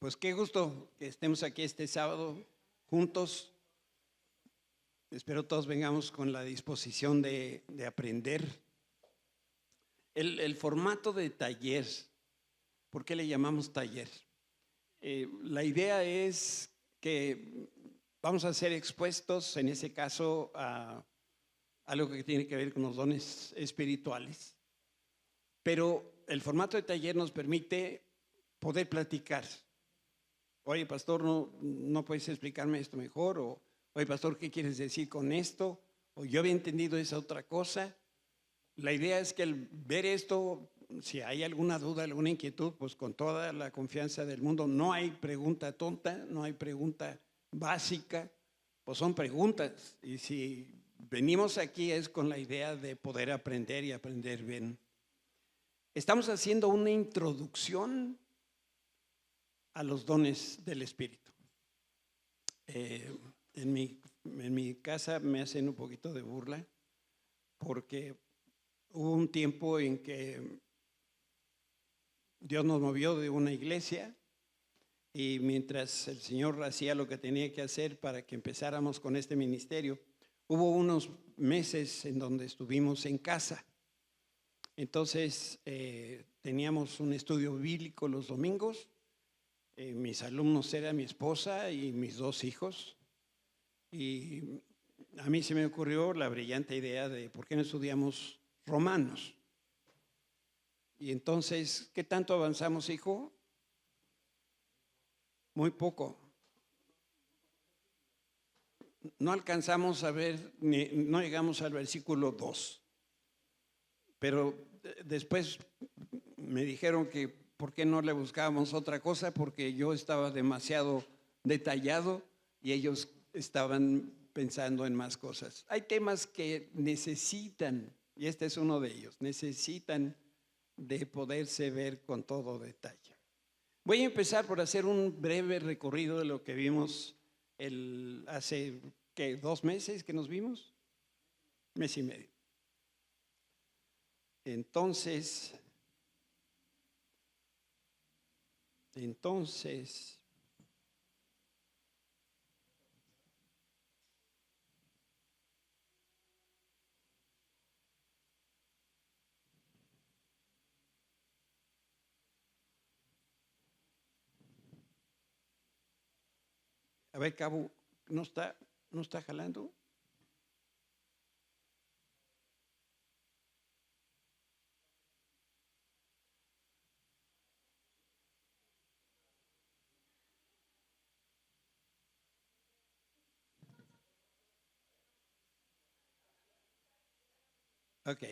Pues qué gusto que estemos aquí este sábado juntos. Espero todos vengamos con la disposición de aprender. El formato de taller, ¿por qué le llamamos taller? La idea es que vamos a ser expuestos, en ese caso, a algo que tiene que ver con los dones espirituales. Pero el formato de taller nos permite poder platicar. Oye, pastor, no puedes explicarme esto mejor, o oye, pastor, ¿qué quieres decir con esto? O yo había entendido esa otra cosa. La idea es que al ver esto, si hay alguna duda, alguna inquietud, pues con toda la confianza del mundo, no hay pregunta tonta, no hay pregunta básica, pues son preguntas. Y si venimos aquí es con la idea de poder aprender y aprender bien. Estamos haciendo una introducción a los dones del Espíritu. En mi casa me hacen un poquito de burla porque hubo un tiempo en que Dios nos movió de una iglesia y mientras el Señor hacía lo que tenía que hacer para que empezáramos con este ministerio, hubo unos meses en donde estuvimos en casa. Entonces teníamos un estudio bíblico los domingos. Mis alumnos eran mi esposa y mis dos hijos, y a mí se me ocurrió la brillante idea de ¿por qué no estudiamos Romanos? Y entonces, ¿qué tanto avanzamos, hijo? Muy poco. No alcanzamos a ver, no llegamos al versículo 2, pero después me dijeron que ¿por qué no le buscábamos otra cosa? Porque yo estaba demasiado detallado y ellos estaban pensando en más cosas. Hay temas que necesitan, y este es uno de ellos, necesitan de poderse ver con todo detalle. Voy a empezar por hacer un breve recorrido de lo que vimos hace, ¿qué? 2 meses que nos vimos, mes y medio. Entonces, a ver, Cabo, ¿no está jalando? Ok.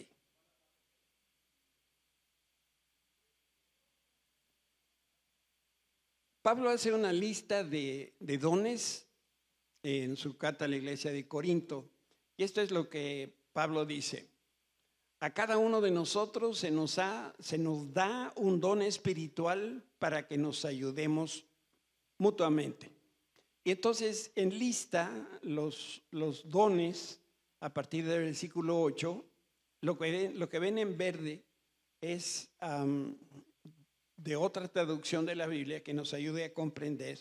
Pablo hace una lista de dones en su carta a la iglesia de Corinto. Y esto es lo que Pablo dice. A cada uno de nosotros se nos da un don espiritual para que nos ayudemos mutuamente. Y entonces enlista los dones a partir del versículo 8. Lo que ven en verde es de otra traducción de la Biblia que nos ayude a comprender.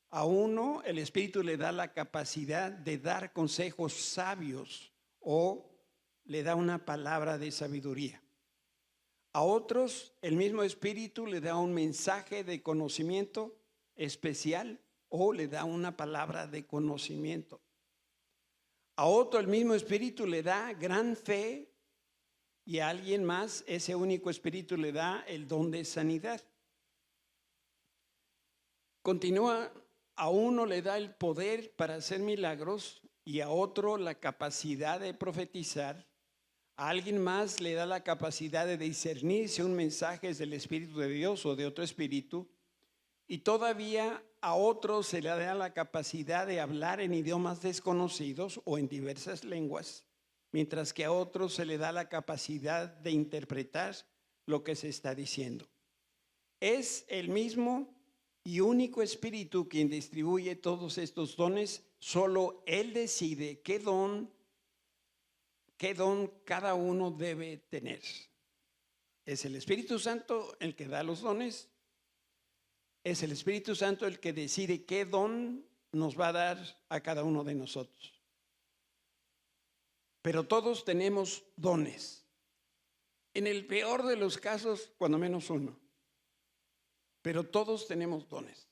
A uno el Espíritu le da la capacidad de dar consejos sabios o le da una palabra de sabiduría. A otros el mismo Espíritu le da un mensaje de conocimiento especial o le da una palabra de conocimiento. A otro el mismo Espíritu le da gran fe y a alguien más ese único Espíritu le da el don de sanidad. Continúa, a uno le da el poder para hacer milagros y a otro la capacidad de profetizar. A alguien más le da la capacidad de discernir si un mensaje es del Espíritu de Dios o de otro espíritu. Y todavía a otros se le da la capacidad de hablar en idiomas desconocidos o en diversas lenguas, mientras que a otros se le da la capacidad de interpretar lo que se está diciendo. Es el mismo y único Espíritu quien distribuye todos estos dones. Solo Él decide qué don cada uno debe tener. Es el Espíritu Santo el que da los dones Es el Espíritu Santo el que decide qué don nos va a dar a cada uno de nosotros. Pero todos tenemos dones. En el peor de los casos, cuando menos uno. Pero todos tenemos dones.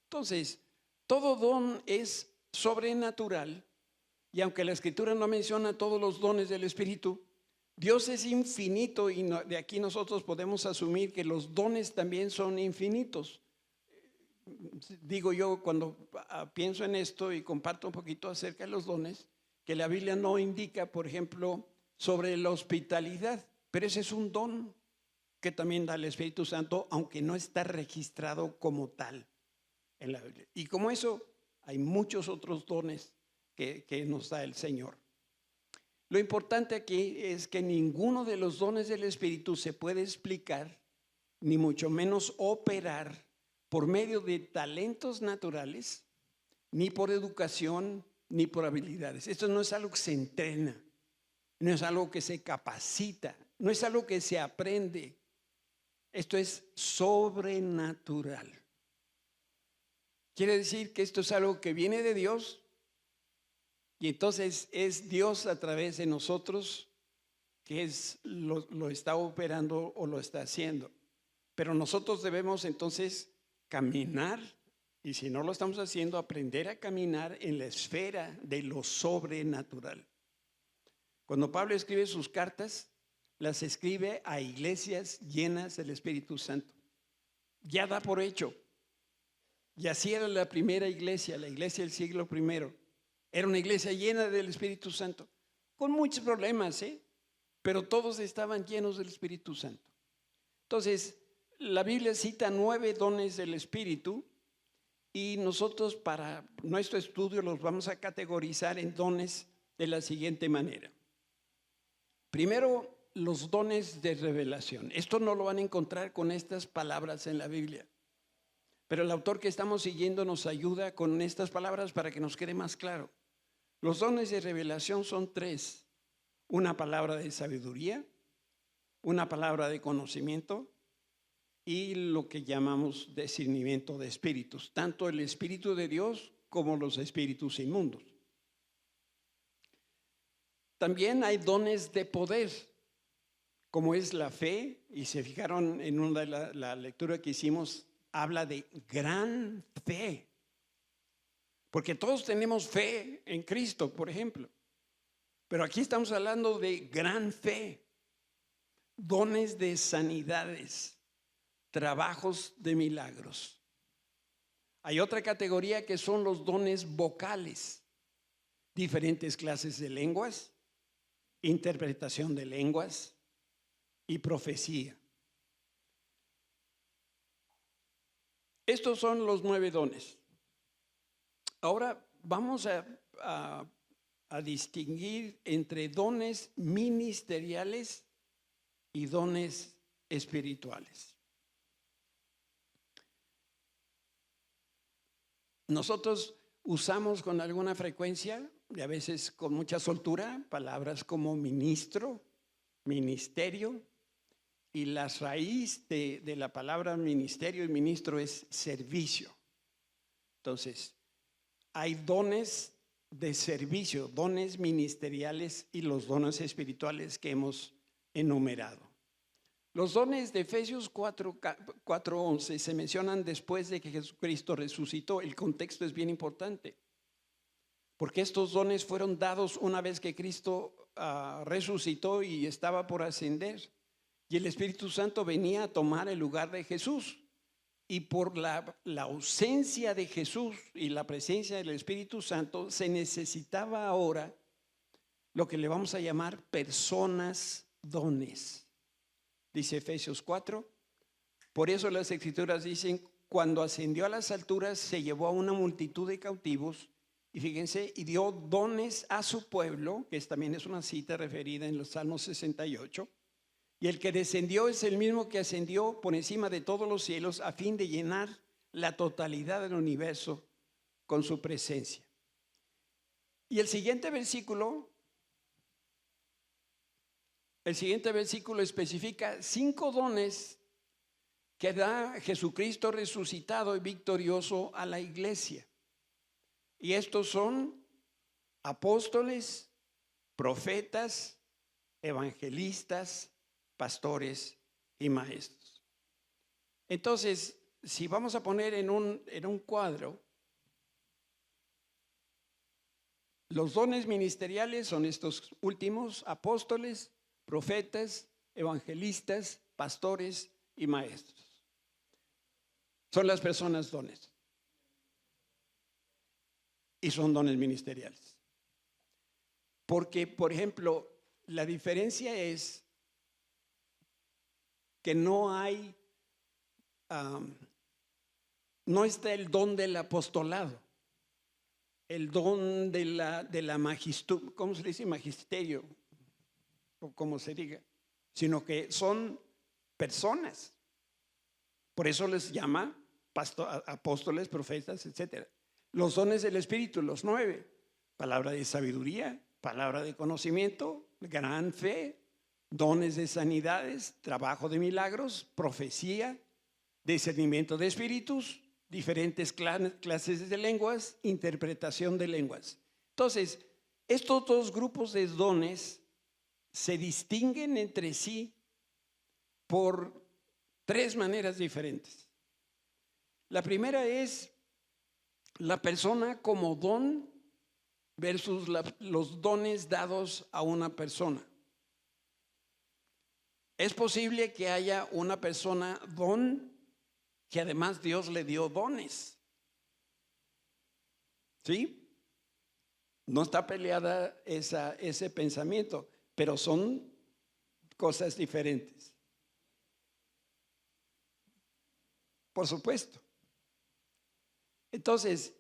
Entonces, todo don es sobrenatural. Y aunque la Escritura no menciona todos los dones del Espíritu, Dios es infinito y de aquí nosotros podemos asumir que los dones también son infinitos. Digo yo cuando pienso en esto y comparto un poquito acerca de los dones, que la Biblia no indica, por ejemplo, sobre la hospitalidad, pero ese es un don que también da el Espíritu Santo, aunque no está registrado como tal en la Biblia. Y como eso, hay muchos otros dones que nos da el Señor. Lo importante aquí es que ninguno de los dones del Espíritu se puede explicar, ni mucho menos operar por medio de talentos naturales, ni por educación, ni por habilidades. Esto no es algo que se entrena, no es algo que se capacita, no es algo que se aprende. Esto es sobrenatural. Quiere decir que esto es algo que viene de Dios. Y entonces es Dios a través de nosotros que lo está operando o lo está haciendo. Pero nosotros debemos entonces caminar, y si no lo estamos haciendo, aprender a caminar en la esfera de lo sobrenatural. Cuando Pablo escribe sus cartas, las escribe a iglesias llenas del Espíritu Santo. Ya da por hecho. Y así era la primera iglesia, la iglesia del siglo I. Era una iglesia llena del Espíritu Santo, con muchos problemas, pero todos estaban llenos del Espíritu Santo. Entonces, la Biblia cita 9 dones del Espíritu y nosotros para nuestro estudio los vamos a categorizar en dones de la siguiente manera. Primero, los dones de revelación. Esto no lo van a encontrar con estas palabras en la Biblia, pero el autor que estamos siguiendo nos ayuda con estas palabras para que nos quede más claro. Los dones de revelación son 3. Una palabra de sabiduría, una palabra de conocimiento y lo que llamamos discernimiento de espíritus, tanto el Espíritu de Dios como los espíritus inmundos. También hay dones de poder, como es la fe, y se fijaron en una de la lectura que hicimos, habla de gran fe. Porque todos tenemos fe en Cristo, por ejemplo. Pero aquí estamos hablando de gran fe, dones de sanidades, trabajos de milagros. Hay otra categoría que son los dones vocales, diferentes clases de lenguas, interpretación de lenguas y profecía. Estos son los 9 dones. Ahora vamos a distinguir entre dones ministeriales y dones espirituales. Nosotros usamos con alguna frecuencia, y a veces con mucha soltura, palabras como ministro, ministerio, y la raíz de la palabra ministerio y ministro es servicio. Entonces, hay dones de servicio, dones ministeriales y los dones espirituales que hemos enumerado. Los dones de Efesios 4:11 se mencionan después de que Jesucristo resucitó. El contexto es bien importante, porque estos dones fueron dados una vez que Cristo resucitó y estaba por ascender. Y el Espíritu Santo venía a tomar el lugar de Jesús. Y por la ausencia de Jesús y la presencia del Espíritu Santo, se necesitaba ahora lo que le vamos a llamar personas dones. Dice Efesios 4. Por eso las Escrituras dicen, cuando ascendió a las alturas, se llevó a una multitud de cautivos. Y fíjense, y dio dones a su pueblo, que también es una cita referida en los Salmos 68. Y el que descendió es el mismo que ascendió por encima de todos los cielos a fin de llenar la totalidad del universo con su presencia. Y el siguiente versículo especifica 5 dones que da Jesucristo resucitado y victorioso a la iglesia. Y estos son apóstoles, profetas, evangelistas, pastores y maestros. Entonces, si vamos a poner en un cuadro, los dones ministeriales son estos últimos: apóstoles, profetas, evangelistas, pastores y maestros. Son las personas dones. Y son dones ministeriales. Porque, por ejemplo, la diferencia es que no hay, no está el don del apostolado, el don de la magisterio, ¿cómo se dice? Magisterio, o como se diga, sino que son personas. Por eso les llama apóstoles, profetas, etcétera. Los dones del Espíritu, los 9: palabra de sabiduría, palabra de conocimiento, gran fe, dones de sanidades, trabajo de milagros, profecía, discernimiento de espíritus, diferentes clases de lenguas, interpretación de lenguas. Entonces, estos dos grupos de dones se distinguen entre sí por 3 maneras diferentes. La primera es la persona como don versus los dones dados a una persona. Es posible que haya una persona don que además Dios le dio dones. ¿Sí? No está peleada ese pensamiento, pero son cosas diferentes. Por supuesto. Entonces,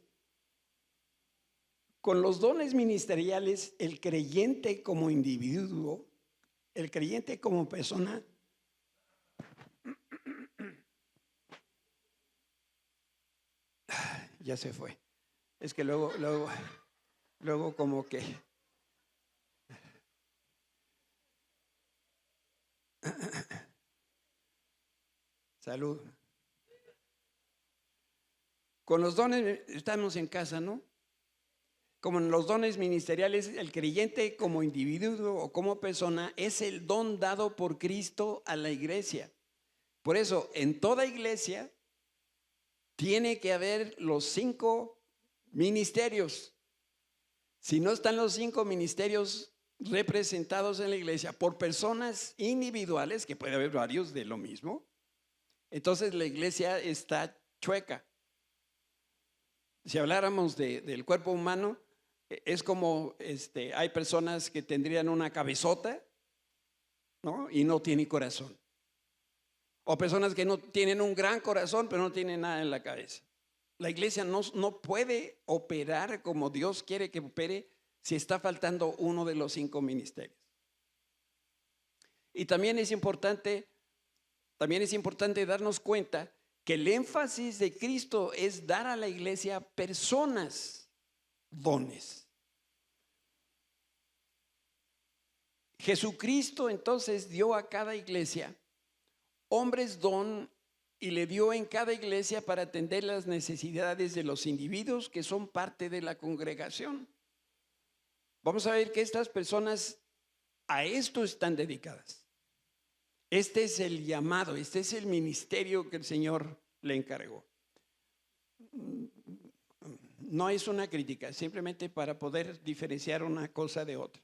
con los dones ministeriales, el creyente como individuo, el creyente como persona, ya se fue. Es que luego como que salud. Con los dones, estamos en casa, ¿no? Como en los dones ministeriales, el creyente como individuo o como persona es el don dado por Cristo a la iglesia. Por eso, en toda iglesia tiene que haber los 5 ministerios. Si no están los 5 ministerios representados en la iglesia por personas individuales, que puede haber varios de lo mismo, entonces la iglesia está chueca. Si habláramos del cuerpo humano, es como hay personas que tendrían una cabezota, ¿no? Y no tienen corazón. O personas que no tienen un gran corazón, pero no tienen nada en la cabeza. La iglesia no puede operar como Dios quiere que opere si está faltando uno de los 5 ministerios. Y también es importante darnos cuenta que el énfasis de Cristo es dar a la iglesia personas, dones. Jesucristo entonces dio a cada iglesia hombres don y le dio en cada iglesia para atender las necesidades de los individuos que son parte de la congregación. Vamos a ver que estas personas a esto están dedicadas. Este es el llamado, este es el ministerio que el Señor le encargó. No es una crítica, simplemente para poder diferenciar una cosa de otra.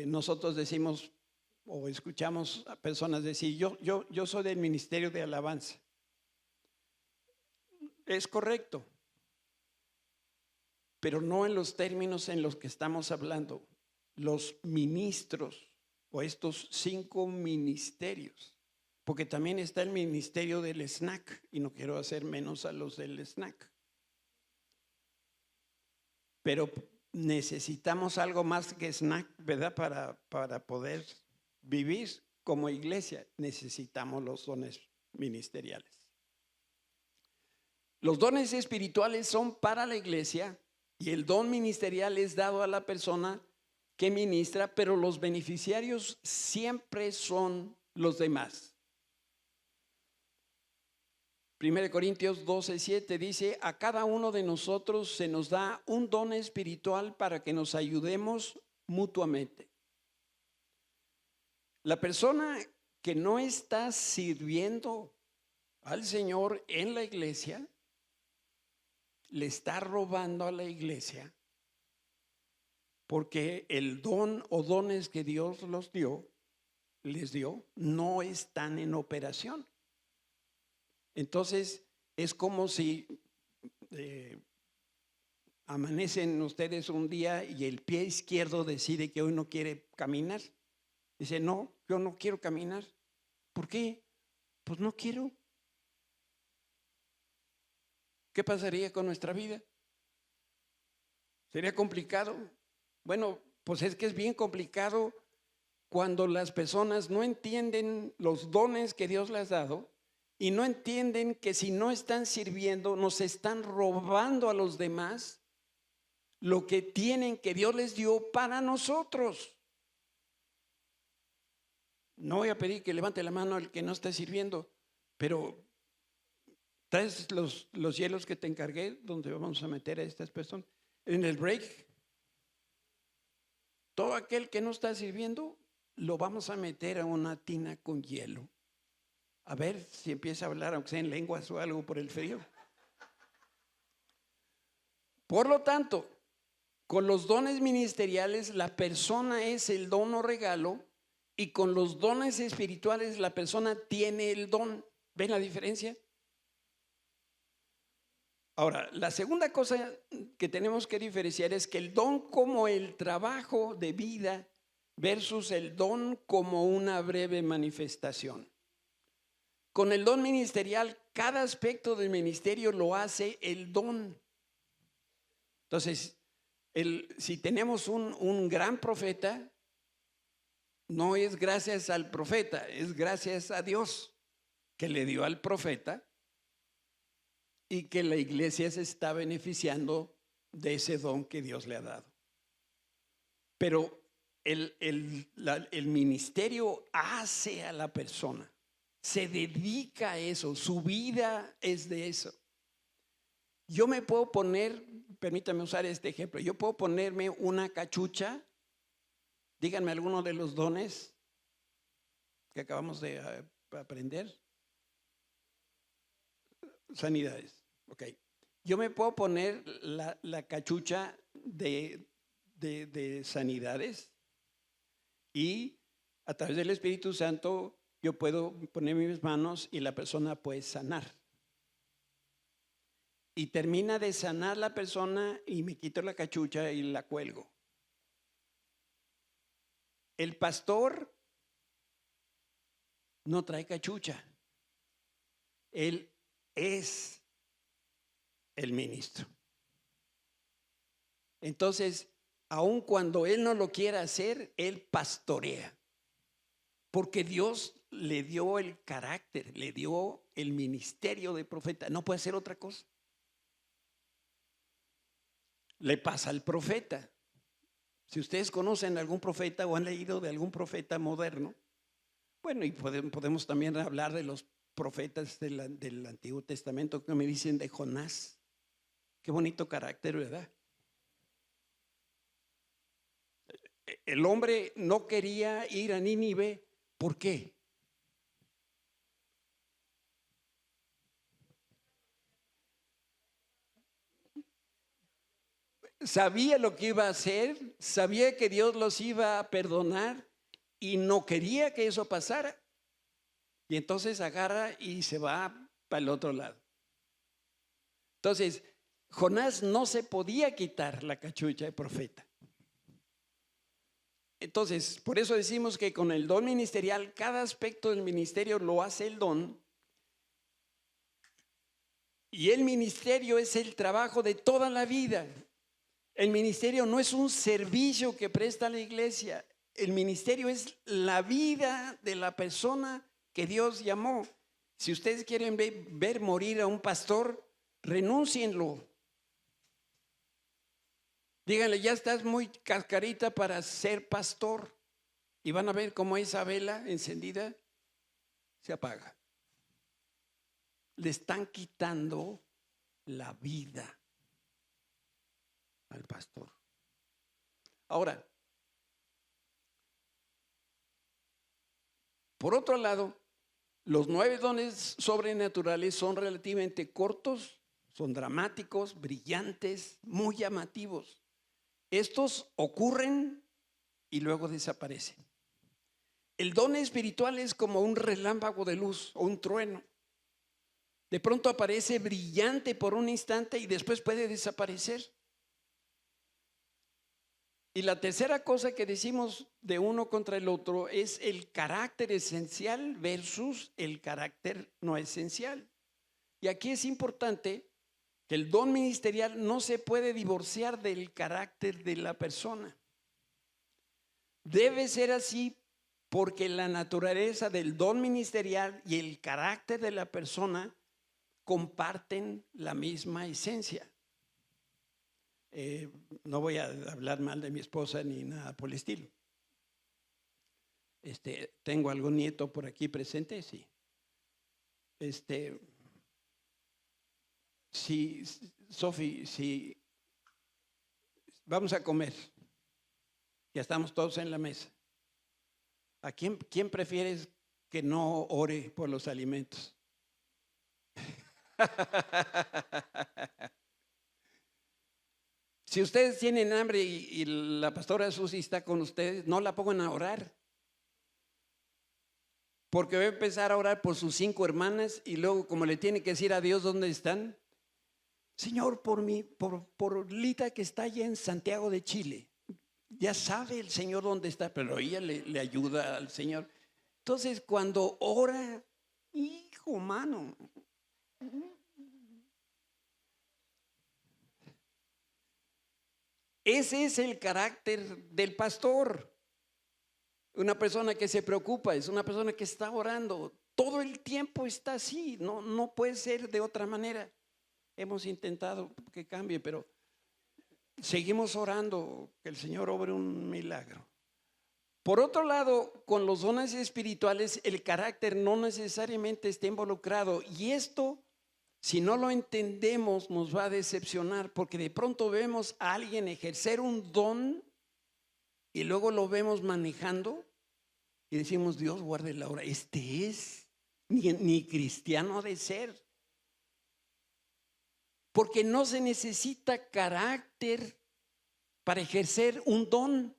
Nosotros decimos o escuchamos a personas decir, yo soy del ministerio de alabanza. Es correcto, pero no en los términos en los que estamos hablando. Los ministros o estos 5 ministerios, porque también está el ministerio del snack, y no quiero hacer menos a los del snack, pero necesitamos algo más que snack, ¿verdad? Para poder vivir como iglesia, necesitamos los dones ministeriales. Los dones espirituales son para la iglesia y el don ministerial es dado a la persona que ministra, pero los beneficiarios siempre son los demás. 1 Corintios 12:7 dice, a cada uno de nosotros se nos da un don espiritual para que nos ayudemos mutuamente. La persona que no está sirviendo al Señor en la iglesia, le está robando a la iglesia, porque el don o dones que Dios les dio, no están en operación. Entonces, es como si amanecen ustedes un día y el pie izquierdo decide que hoy no quiere caminar. Dice, no, yo no quiero caminar. ¿Por qué? Pues no quiero. ¿Qué pasaría con nuestra vida? ¿Sería complicado? Bueno, pues es que es bien complicado cuando las personas no entienden los dones que Dios les ha dado y no entienden que si no están sirviendo, nos están robando a los demás lo que tienen, que Dios les dio para nosotros. No voy a pedir que levante la mano al que no está sirviendo, pero traes los hielos que te encargué, donde vamos a meter a estas personas. En el break, todo aquel que no está sirviendo, lo vamos a meter a una tina con hielo. A ver si empieza a hablar, aunque sea en lenguas o algo por el frío. Por lo tanto, con los dones ministeriales, la persona es el don o regalo, y con los dones espirituales, la persona tiene el don. ¿Ven la diferencia? Ahora, la segunda cosa que tenemos que diferenciar es que el don como el trabajo de vida versus el don como una breve manifestación. Con el don ministerial, cada aspecto del ministerio lo hace el don. Entonces, si tenemos un gran profeta, no es gracias al profeta, es gracias a Dios que le dio al profeta y que la iglesia se está beneficiando de ese don que Dios le ha dado. Pero el ministerio hace a la persona, se dedica a eso, su vida es de eso. Yo me puedo poner, permítame usar este ejemplo, yo puedo ponerme una cachucha, díganme alguno de los dones que acabamos de aprender. Sanidades, ok. Yo me puedo poner la cachucha de sanidades y a través del Espíritu Santo yo puedo poner mis manos y la persona puede sanar. Y termina de sanar la persona y me quito la cachucha y la cuelgo. El pastor no trae cachucha. Él es el ministro. Entonces, aun cuando él no lo quiera hacer, él pastorea. Porque Dios le dio el carácter, le dio el ministerio de profeta. No puede hacer otra cosa. Le pasa al profeta. Si ustedes conocen algún profeta o han leído de algún profeta moderno, bueno, y podemos también hablar de los profetas del Antiguo Testamento que me dicen de Jonás. Qué bonito carácter, ¿verdad? El hombre no quería ir a Nínive. ¿Por qué? Sabía lo que iba a hacer, sabía que Dios los iba a perdonar y no quería que eso pasara. Y entonces agarra y se va para el otro lado. Entonces, Jonás no se podía quitar la cachucha de profeta. Entonces, por eso decimos que con el don ministerial, cada aspecto del ministerio lo hace el don. Y el ministerio es el trabajo de toda la vida. El ministerio no es un servicio que presta la iglesia. El ministerio es la vida de la persona que Dios llamó. Si ustedes quieren ver morir a un pastor, renúncienlo. Díganle, ya estás muy cascarita para ser pastor. Y van a ver cómo esa vela encendida se apaga. le están quitando la vida al pastor. Ahora, por otro lado, los 9 dones sobrenaturales son relativamente cortos, son dramáticos, brillantes, muy llamativos. Estos ocurren y luego desaparecen. El don espiritual es como un relámpago de luz o un trueno. De pronto aparece brillante por un instante y después puede desaparecer. Y la tercera cosa que decimos de uno contra el otro es el carácter esencial versus el carácter no esencial. Y aquí es importante que el don ministerial no se puede divorciar del carácter de la persona. Debe ser así porque la naturaleza del don ministerial y el carácter de la persona comparten la misma esencia. No voy a hablar mal de mi esposa ni nada por el estilo. ¿Tengo algún nieto por aquí presente? Sí. Sí, Sofi, sí, vamos a comer. Ya estamos todos en la mesa. ¿A quién prefieres que no ore por los alimentos? Si ustedes tienen hambre y la pastora Susi está con ustedes, no la pongan a orar. Porque va a empezar a orar por sus 5 hermanas y luego, como le tiene que decir a Dios dónde están, Señor, por Lita que está allá en Santiago de Chile. Ya sabe el Señor dónde está, pero ella le ayuda al Señor. Entonces, cuando ora, hijo, mano, ese es el carácter del pastor. Una persona que se preocupa, es una persona que está orando. Todo el tiempo está así, no puede ser de otra manera. Hemos intentado que cambie, pero seguimos orando, que el Señor obre un milagro. Por otro lado, con los dones espirituales, el carácter no necesariamente está involucrado. Y esto, si no lo entendemos, nos va a decepcionar, porque de pronto vemos a alguien ejercer un don y luego lo vemos manejando y decimos, Dios guarde la hora, ni cristiano ha de ser. Porque no se necesita carácter para ejercer un don.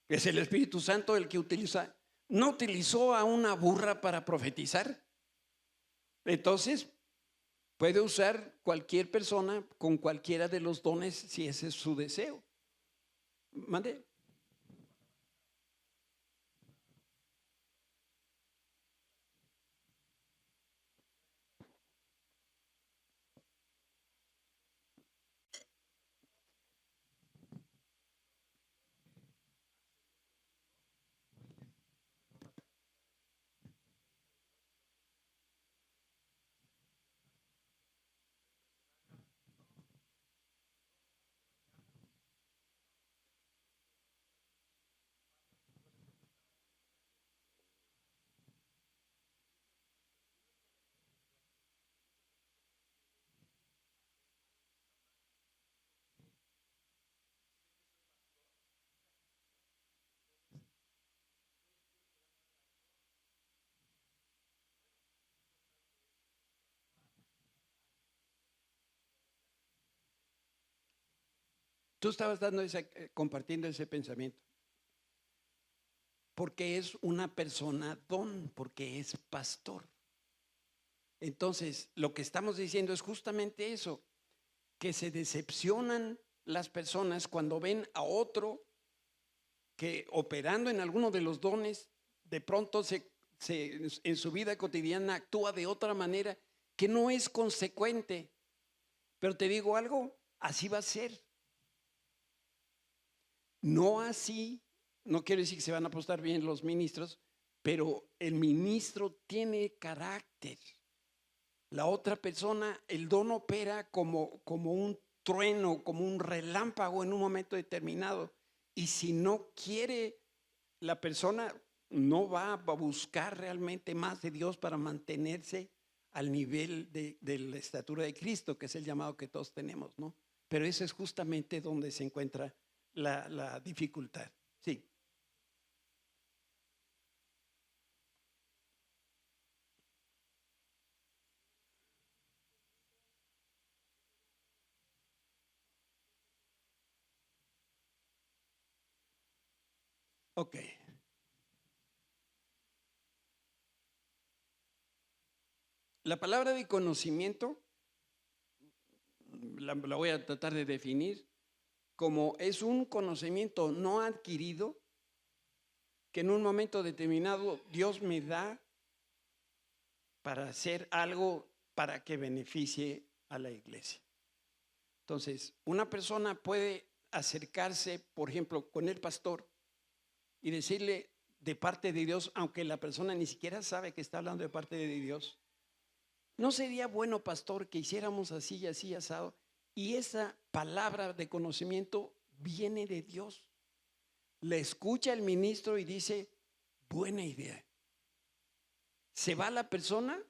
Es el Espíritu Santo el que no utilizó a una burra para profetizar. Entonces, puede usar cualquier persona con cualquiera de los dones si ese es su deseo. Mande. Tú estabas compartiendo ese pensamiento. Porque es una persona don, porque es pastor. Entonces, lo que estamos diciendo es justamente eso, que se decepcionan las personas cuando ven a otro que operando en alguno de los dones, de pronto en su vida cotidiana actúa de otra manera que no es consecuente. Pero te digo algo, así va a ser. No así, no quiero decir que se van a portar bien los ministros, pero el ministro tiene carácter. La otra persona, el don opera como un trueno, como un relámpago en un momento determinado. Y si no quiere, la persona no va a buscar realmente más de Dios para mantenerse al nivel de la estatura de Cristo, que es el llamado que todos tenemos, ¿no? Pero eso es justamente donde se encuentra la dificultad. Sí. Ok. La palabra de conocimiento la voy a tratar de definir como es un conocimiento no adquirido que en un momento determinado Dios me da para hacer algo para que beneficie a la iglesia. Entonces, una persona puede acercarse, por ejemplo, con el pastor y decirle de parte de Dios, aunque la persona ni siquiera sabe que está hablando de parte de Dios, ¿no sería bueno, pastor, que hiciéramos así y así asado? Y esa palabra de conocimiento viene de Dios. Le escucha el ministro y dice, buena idea. Se va la persona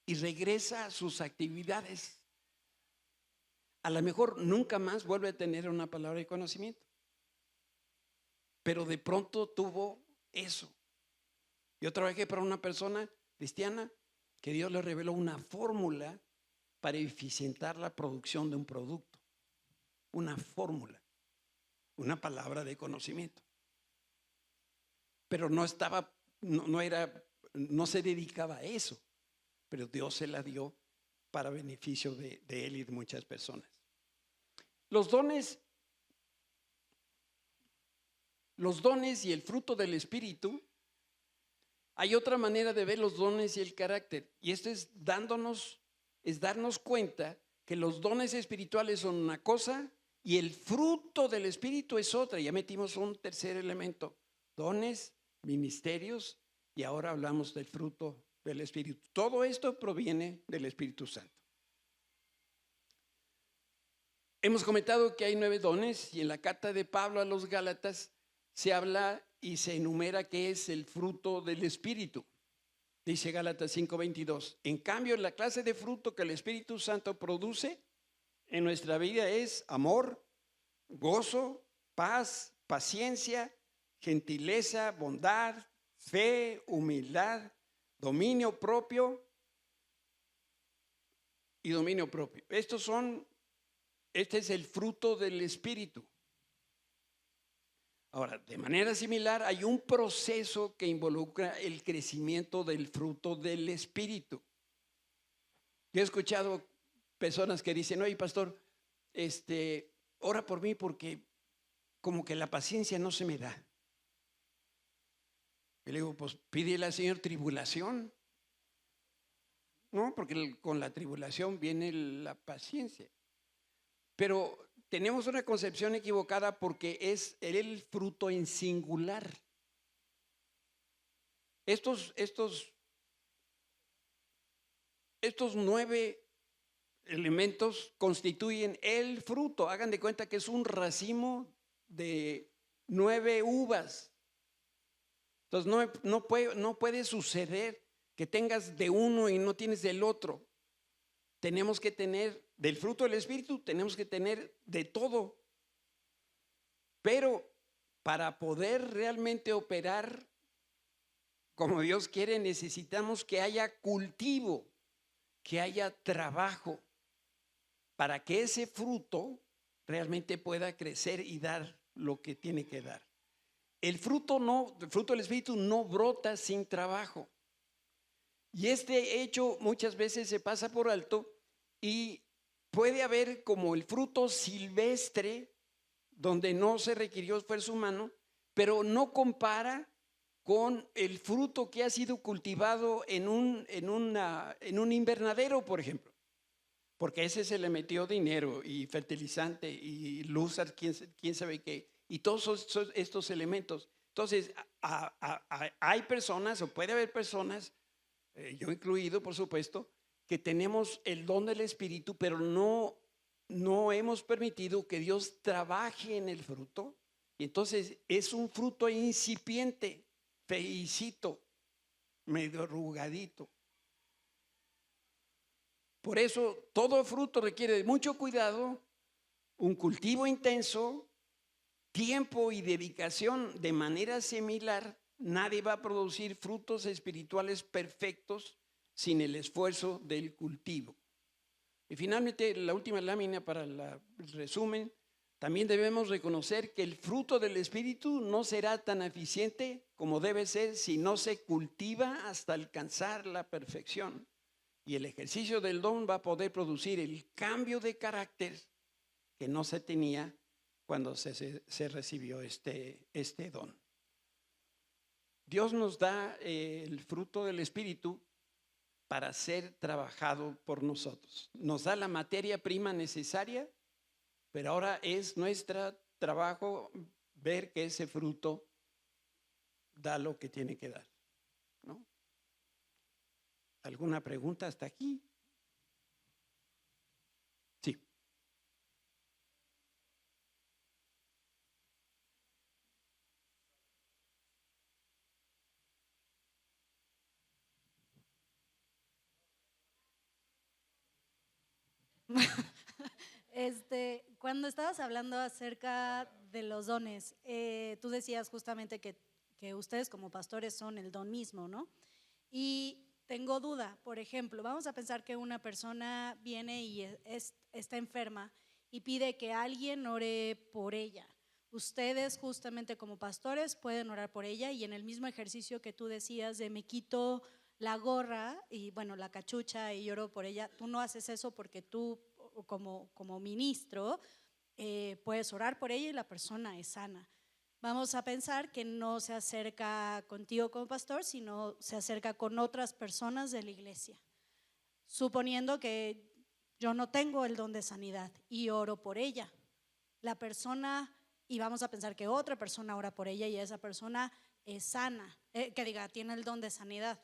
y regresa a sus actividades. A lo mejor nunca más vuelve a tener una palabra de conocimiento. Pero de pronto tuvo eso. Yo trabajé para una persona cristiana que Dios le reveló una fórmula para eficientar la producción de un producto. Una fórmula, una palabra de conocimiento. Pero no estaba, no se dedicaba a eso, pero Dios se la dio para beneficio de él y de muchas personas. Los dones y el fruto del Espíritu, hay otra manera de ver los dones y el carácter, y esto es darnos cuenta que los dones espirituales son una cosa y el fruto del Espíritu es otra. Ya metimos un tercer elemento, dones, ministerios, y ahora hablamos del fruto del Espíritu. Todo esto proviene del Espíritu Santo. Hemos comentado que hay 9 dones y en la carta de Pablo a los Gálatas se habla y se enumera qué es el fruto del Espíritu. Dice Gálatas 5:22. En cambio, la clase de fruto que el Espíritu Santo produce en nuestra vida es amor, gozo, paz, paciencia, gentileza, bondad, fe, humildad, dominio propio y dominio propio. Este es el fruto del Espíritu. Ahora, de manera similar, hay un proceso que involucra el crecimiento del fruto del Espíritu. Yo he escuchado personas que dicen, oye, pastor, ora por mí porque como que la paciencia no se me da. Y le digo, pues pídele al Señor tribulación. No, porque con la tribulación viene la paciencia. Pero tenemos una concepción equivocada porque es el fruto en singular. Estos 9 elementos constituyen el fruto. Hagan de cuenta que es un racimo de 9 uvas. Entonces no puede suceder que tengas de uno y no tienes del otro. Tenemos que tener del fruto del Espíritu, tenemos que tener de todo. Pero para poder realmente operar como Dios quiere, necesitamos que haya cultivo, que haya trabajo, para que ese fruto realmente pueda crecer y dar lo que tiene que dar. El fruto del Espíritu no brota sin trabajo. Y este hecho muchas veces se pasa por alto y puede haber como el fruto silvestre donde no se requirió esfuerzo humano, pero no compara con el fruto que ha sido cultivado en un invernadero, por ejemplo. Porque ese se le metió dinero y fertilizante y luz, quién sabe qué, y todos estos elementos. Entonces, hay personas, o puede haber personas, yo incluido, por supuesto, que tenemos el don del Espíritu, pero no hemos permitido que Dios trabaje en el fruto. Y entonces es un fruto incipiente, feicito, medio arrugadito. Por eso todo fruto requiere de mucho cuidado, un cultivo intenso, tiempo y dedicación. De manera similar, nadie va a producir frutos espirituales perfectos sin el esfuerzo del cultivo. Y finalmente, la última lámina para el resumen, también debemos reconocer que el fruto del Espíritu no será tan eficiente como debe ser si no se cultiva hasta alcanzar la perfección. Y el ejercicio del don va a poder producir el cambio de carácter que no se tenía cuando se recibió este don. Dios nos da el fruto del Espíritu para ser trabajado por nosotros. Nos da la materia prima necesaria, pero ahora es nuestro trabajo ver que ese fruto da lo que tiene que dar, ¿no? ¿Alguna pregunta hasta aquí? Sí. Cuando estabas hablando acerca de los dones, tú decías justamente que ustedes como pastores son el don mismo, ¿no? Y tengo duda, por ejemplo, vamos a pensar que una persona viene y está enferma y pide que alguien ore por ella. Ustedes justamente como pastores pueden orar por ella, y en el mismo ejercicio que tú decías de me quito la gorra y bueno, la cachucha y lloro por ella, tú no haces eso porque tú como ministro puedes orar por ella y la persona es sana. Vamos a pensar que no se acerca contigo como pastor, sino se acerca con otras personas de la iglesia. Suponiendo que yo no tengo el don de sanidad y oro por ella, la persona, y vamos a pensar que otra persona ora por ella y esa persona es sana, que diga, tiene el don de sanidad.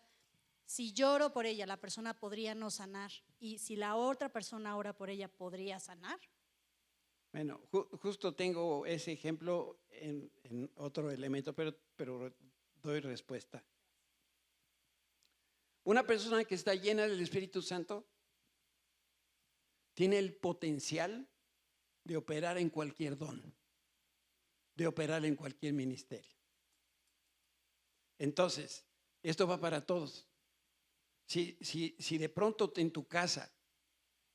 Si yo oro por ella, la persona podría no sanar, y si la otra persona ora por ella, ¿podría sanar? Bueno, justo tengo ese ejemplo en otro elemento, pero doy respuesta. Una persona que está llena del Espíritu Santo tiene el potencial de operar en cualquier don, de operar en cualquier ministerio. Entonces, esto va para todos. Si de pronto en tu casa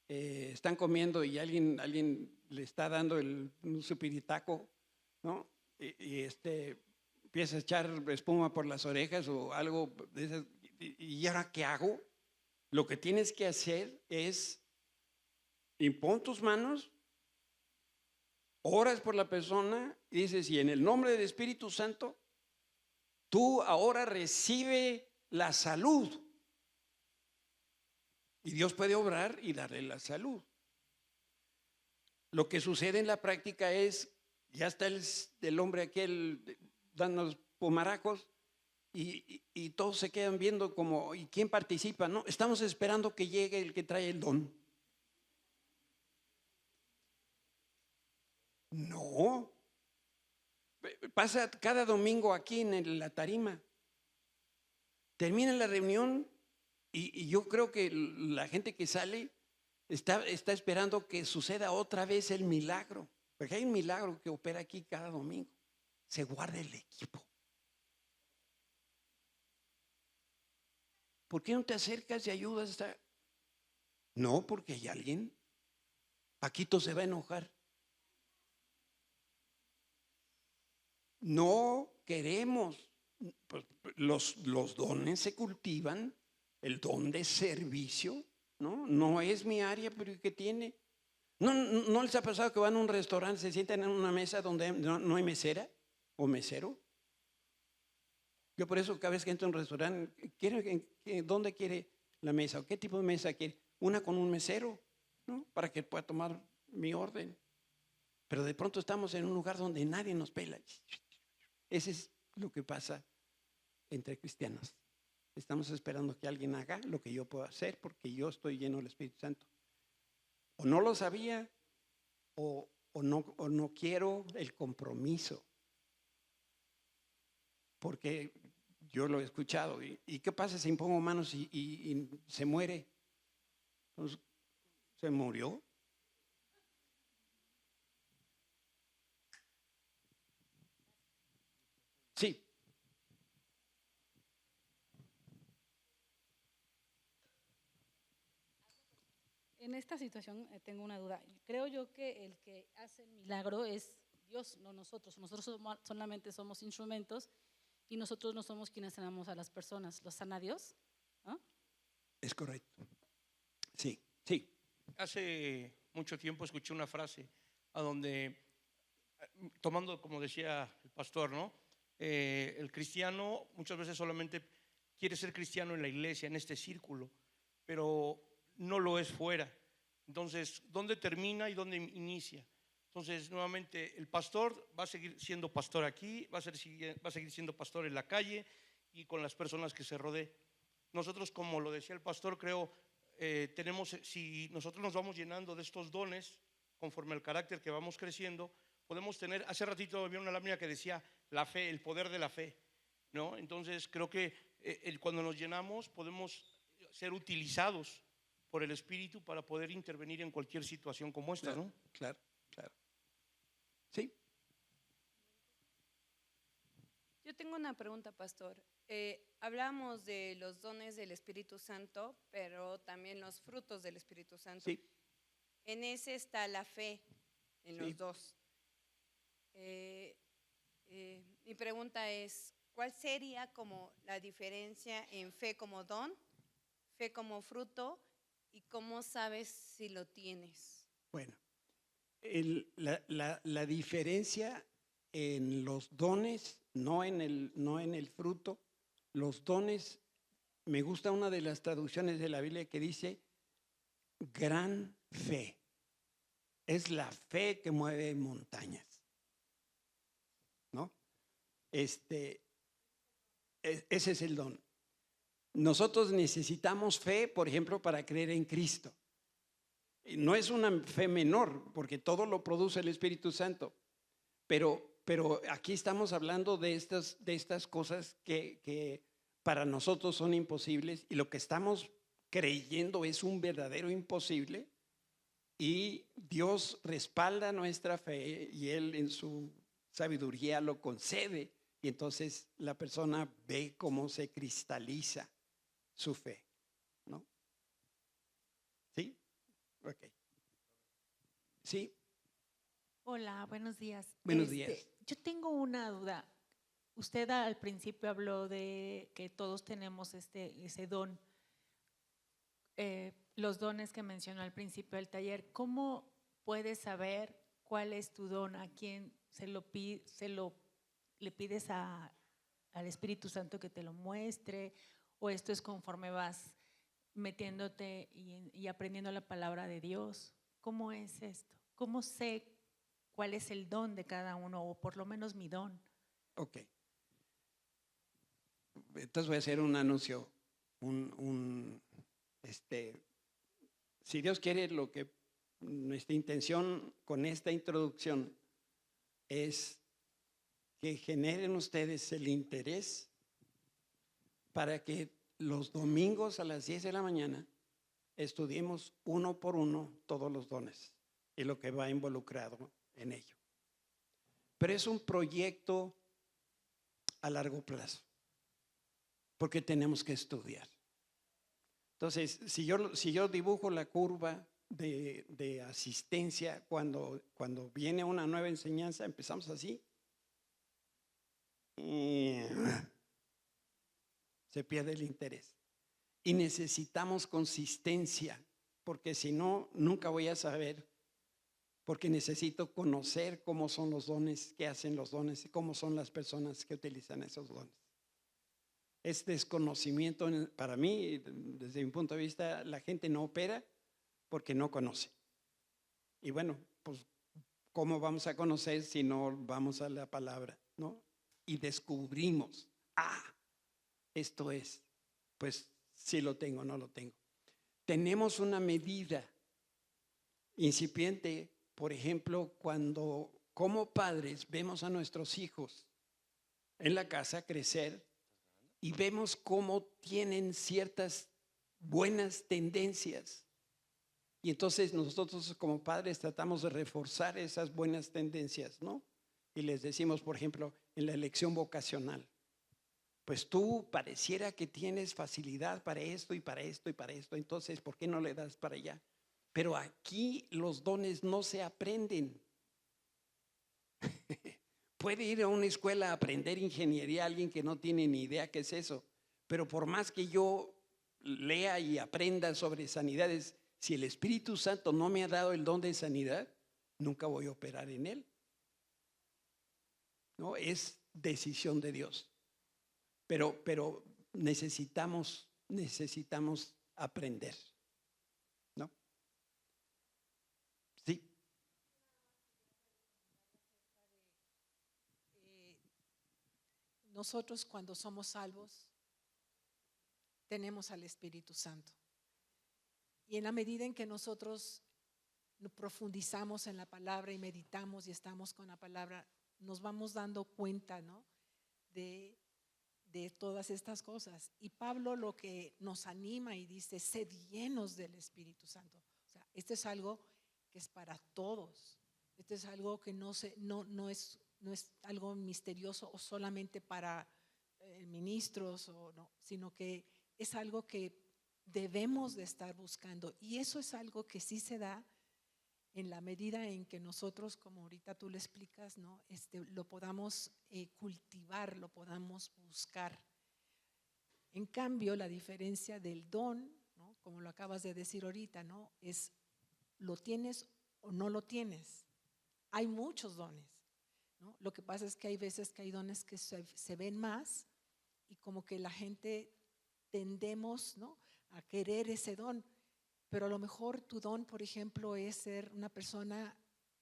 están comiendo y alguien le está dando un supiritaco, ¿no? Y empieza a echar espuma por las orejas o algo de esas, ¿y ahora qué hago? Lo que tienes que hacer es impon tus manos, oras por la persona y dices, y en el nombre del Espíritu Santo, tú ahora recibe la salud. Y Dios puede obrar y darle la salud. Lo que sucede en la práctica es, ya está el hombre aquel dando los pomaracos y todos se quedan viendo como, ¿y quién participa? No, estamos esperando que llegue el que trae el don. No, pasa cada domingo aquí en la tarima. Termina la reunión y yo creo que la gente que sale está esperando que suceda otra vez el milagro. Porque hay un milagro que opera aquí cada domingo. Se guarda el equipo. ¿Por qué no te acercas y ayudas? No, porque hay alguien. Paquito se va a enojar. No queremos. Pues, los dones se cultivan. El don de servicio, ¿no? No es mi área, pero ¿qué tiene? ¿No les ha pasado que van a un restaurante, se sientan en una mesa donde no hay mesera o mesero? Yo por eso cada vez que entro a un restaurante, ¿dónde quiere la mesa? ¿O qué tipo de mesa quiere? Una con un mesero, ¿no? Para que pueda tomar mi orden. Pero de pronto estamos en un lugar donde nadie nos pela. Ese es lo que pasa entre cristianos. Estamos esperando que alguien haga lo que yo puedo hacer porque yo estoy lleno del Espíritu Santo. O no lo sabía o no quiero el compromiso. Porque yo lo he escuchado. ¿Y qué pasa si impongo manos y se muere? Pues, ¿Se murió? Sí. En esta situación tengo una duda. Creo yo que el que hace el milagro es Dios, no nosotros. Nosotros solamente somos instrumentos y nosotros no somos quienes sanamos a las personas. ¿Los sana Dios? ¿No? Es correcto. Sí, sí. Hace mucho tiempo escuché una frase a donde, tomando como decía el pastor, ¿no? El cristiano muchas veces solamente quiere ser cristiano en la iglesia, en este círculo, pero no lo es fuera. Entonces, ¿dónde termina y dónde inicia? Entonces, nuevamente, el pastor va a seguir siendo pastor aquí, va a seguir siendo pastor en la calle y con las personas que se rodee. Nosotros, como lo decía el pastor, creo, si nosotros nos vamos llenando de estos dones, conforme al carácter que vamos creciendo, podemos tener, hace ratito había una lámina que decía la fe, el poder de la fe, ¿no? Entonces, creo que cuando nos llenamos podemos ser utilizados por el Espíritu para poder intervenir en cualquier situación como esta, Claro, ¿no? claro, claro. Sí. Yo tengo una pregunta, pastor. Hablamos de los dones del Espíritu Santo, pero también los frutos del Espíritu Santo. Sí. En ese está la fe, en Sí. los dos. Mi pregunta es, ¿cuál sería como la diferencia en fe como don, fe como fruto y cómo sabes si lo tienes? Bueno, la diferencia en los dones, no en el fruto, los dones, me gusta una de las traducciones de la Biblia que dice gran fe. Es la fe que mueve montañas, ¿no? Ese es el don. Nosotros necesitamos fe, por ejemplo, para creer en Cristo. Y no es una fe menor, porque todo lo produce el Espíritu Santo. Pero aquí estamos hablando de estas cosas que para nosotros son imposibles y lo que estamos creyendo es un verdadero imposible y Dios respalda nuestra fe y Él en su sabiduría lo concede y entonces la persona ve cómo se cristaliza su fe, ¿no? ¿Sí? Ok. Sí. Hola, buenos días. Buenos días. Yo tengo una duda. Usted al principio habló de que todos tenemos ese don, los dones que mencionó al principio del taller. ¿Cómo puedes saber cuál es tu don? ¿A quién le pides al Espíritu Santo que te lo muestre? ¿O esto es conforme vas metiéndote y aprendiendo la palabra de Dios? ¿Cómo es esto? ¿Cómo sé cuál es el don de cada uno, o por lo menos mi don? Ok. Entonces voy a hacer un anuncio, si Dios quiere, nuestra intención con esta introducción es que generen ustedes el interés para que los domingos a las 10 de la mañana estudiemos uno por uno todos los dones y lo que va involucrado en ello. Pero es un proyecto a largo plazo, porque tenemos que estudiar. Entonces, si yo dibujo la curva de asistencia cuando viene una nueva enseñanza, empezamos así. Se pierde el interés. Y necesitamos consistencia, porque si no, nunca voy a saber, porque necesito conocer cómo son los dones, qué hacen los dones y cómo son las personas que utilizan esos dones. Es desconocimiento para mí, desde mi punto de vista, la gente no opera porque no conoce. Y bueno, pues, ¿cómo vamos a conocer si no vamos a la palabra, ¿no? Y descubrimos, esto es, pues sí lo tengo, no lo tengo. Tenemos una medida incipiente, por ejemplo, cuando como padres vemos a nuestros hijos en la casa crecer y vemos cómo tienen ciertas buenas tendencias Y entonces nosotros como padres tratamos de reforzar esas buenas tendencias, ¿no? Y les decimos, por ejemplo, en la elección vocacional, pues tú pareciera que tienes facilidad para esto y para esto y para esto, entonces, ¿por qué no le das para allá? Pero aquí los dones no se aprenden. Puede ir a una escuela a aprender ingeniería alguien que no tiene ni idea qué es eso, pero por más que yo lea y aprenda sobre sanidades, si el Espíritu Santo no me ha dado el don de sanidad, nunca voy a operar en él. ¿No? Es decisión de Dios. Pero necesitamos aprender, ¿no? Sí. Nosotros cuando somos salvos tenemos al Espíritu Santo. Y en la medida en que nosotros profundizamos en la palabra y meditamos y estamos con la palabra, nos vamos dando cuenta, ¿no? de todas estas cosas. Y Pablo lo que nos anima y dice, sed llenos del Espíritu Santo. O sea, esto es algo que es para todos. Esto es algo que no es algo misterioso o solamente para ministros, o no, sino que es algo que debemos de estar buscando. Y eso es algo que sí se da en la medida en que nosotros, como ahorita tú le explicas, ¿no? Lo podamos cultivar, lo podamos buscar. En cambio, la diferencia del don, ¿no? Como lo acabas de decir ahorita, ¿no? Es lo tienes o no lo tienes. Hay muchos dones, ¿no? Lo que pasa es que hay veces que hay dones que se ven más y como que la gente tendemos, ¿no? a querer ese don. Pero a lo mejor tu don, por ejemplo, es ser una persona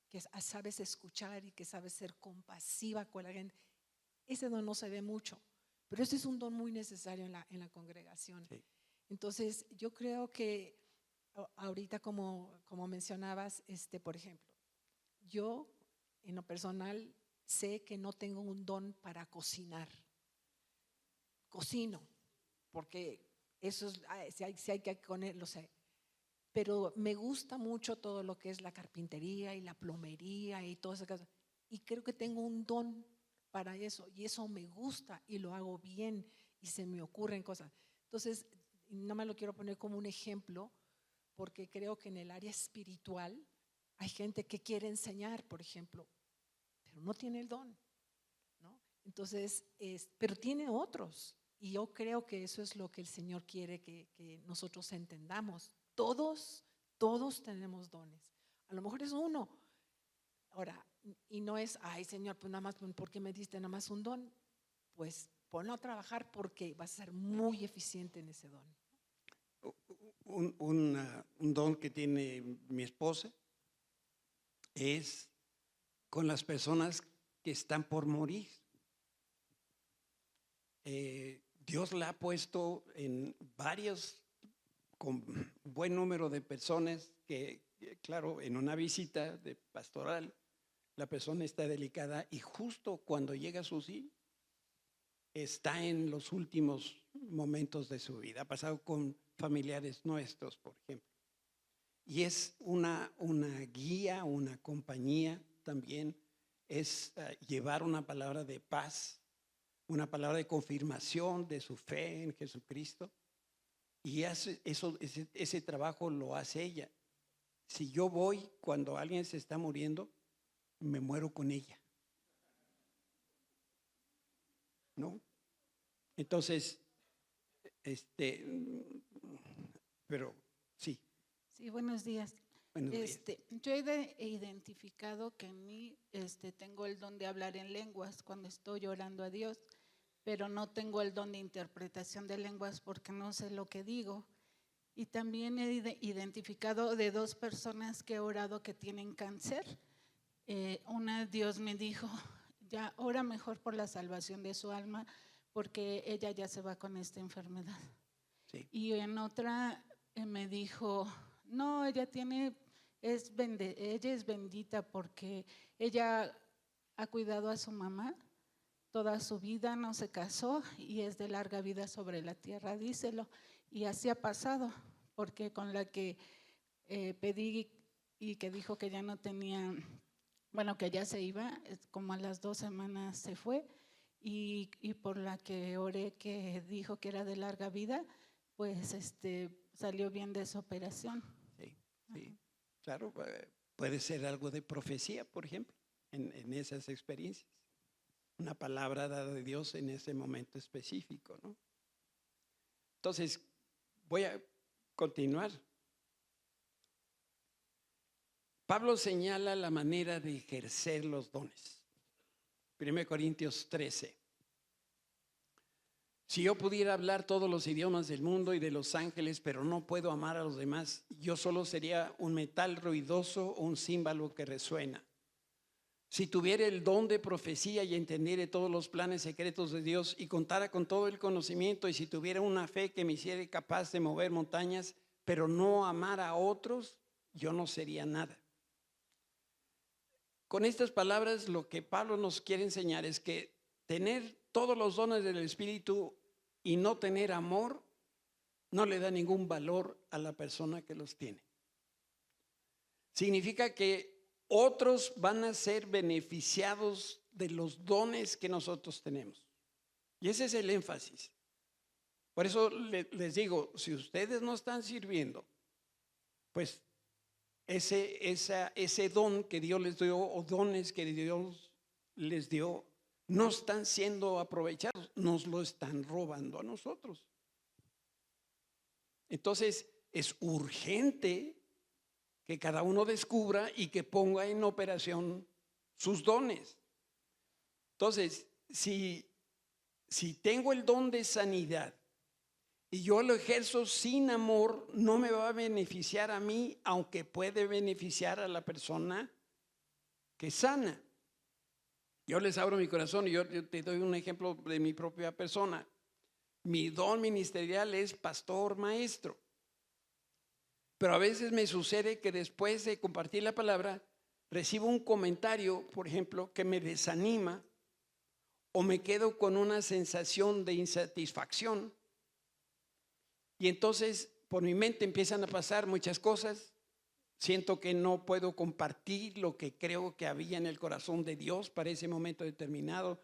que sabes escuchar y que sabes ser compasiva con la gente. Ese don no se ve mucho, pero ese es un don muy necesario en la congregación. Sí. Entonces, yo creo que ahorita como mencionabas, por ejemplo, yo en lo personal sé que no tengo un don para cocinar. Cocino, porque eso es, si hay que ponerlo, lo sé. Pero me gusta mucho todo lo que es la carpintería y la plomería y todas esas cosas. Y creo que tengo un don para eso. Y eso me gusta y lo hago bien y se me ocurren cosas. Entonces, nada más lo quiero poner como un ejemplo porque creo que en el área espiritual hay gente que quiere enseñar, por ejemplo, pero no tiene el don, ¿no? Entonces, pero tiene otros. Y yo creo que eso es lo que el Señor quiere que nosotros entendamos. Todos tenemos dones. A lo mejor es uno. Ahora, y no es, ay Señor, pues nada más, ¿por qué me diste nada más un don? Pues ponlo a trabajar porque vas a ser muy eficiente en ese don. Un don que tiene mi esposa es con las personas que están por morir. Dios la ha puesto en varios, con buen número de personas que, claro, en una visita de pastoral, la persona está delicada y justo cuando llega a su sí, está en los últimos momentos de su vida. Ha pasado con familiares nuestros, por ejemplo. Y es una guía, una compañía también, es llevar una palabra de paz, una palabra de confirmación de su fe en Jesucristo. Y ese trabajo lo hace ella. Si yo voy cuando alguien se está muriendo, me muero con ella. ¿No? Entonces, pero sí. Sí, buenos días. Buenos días. Yo he identificado que en mí tengo el don de hablar en lenguas cuando estoy orando a Dios, pero no tengo el don de interpretación de lenguas porque no sé lo que digo. Y también he identificado de 2 personas que he orado que tienen cáncer. Una, Dios me dijo, ya ora mejor por la salvación de su alma porque ella ya se va con esta enfermedad. Sí. Y en otra me dijo, no, ella es bendita porque ella ha cuidado a su mamá toda su vida, no se casó y es de larga vida sobre la tierra, díselo. Y así ha pasado, porque con la que pedí y que dijo que ya no tenía, bueno, que ya se iba, como a las 2 semanas se fue, y por la que oré que dijo que era de larga vida, pues salió bien de su operación. Sí, sí. Claro, puede ser algo de profecía, por ejemplo, en esas experiencias. Una palabra dada de Dios en ese momento específico, ¿no? Entonces, voy a continuar. Pablo señala la manera de ejercer los dones. 1 Corintios 13. Si yo pudiera hablar todos los idiomas del mundo y de los ángeles, pero no puedo amar a los demás, yo solo sería un metal ruidoso o un címbalo que resuena. Si tuviera el don de profecía y entendiera todos los planes secretos de Dios y contara con todo el conocimiento, y si tuviera una fe que me hiciera capaz de mover montañas, pero no amara a otros, yo no sería nada. Con estas palabras, lo que Pablo nos quiere enseñar es que tener todos los dones del Espíritu y no tener amor no le da ningún valor a la persona que los tiene. Significa que otros van a ser beneficiados de los dones que nosotros tenemos. Y ese es el énfasis. Por eso les digo, si ustedes no están sirviendo, pues ese don que Dios les dio o dones que Dios les dio no están siendo aprovechados, nos lo están robando a nosotros. Entonces es urgente que cada uno descubra y que ponga en operación sus dones. Entonces, si tengo el don de sanidad y yo lo ejerzo sin amor, no me va a beneficiar a mí, aunque puede beneficiar a la persona que sana. Yo les abro mi corazón y yo te doy un ejemplo de mi propia persona. Mi don ministerial es pastor, maestro. Pero a veces me sucede que después de compartir la palabra, recibo un comentario, por ejemplo, que me desanima o me quedo con una sensación de insatisfacción. Y entonces por mi mente empiezan a pasar muchas cosas. Siento que no puedo compartir lo que creo que había en el corazón de Dios para ese momento determinado,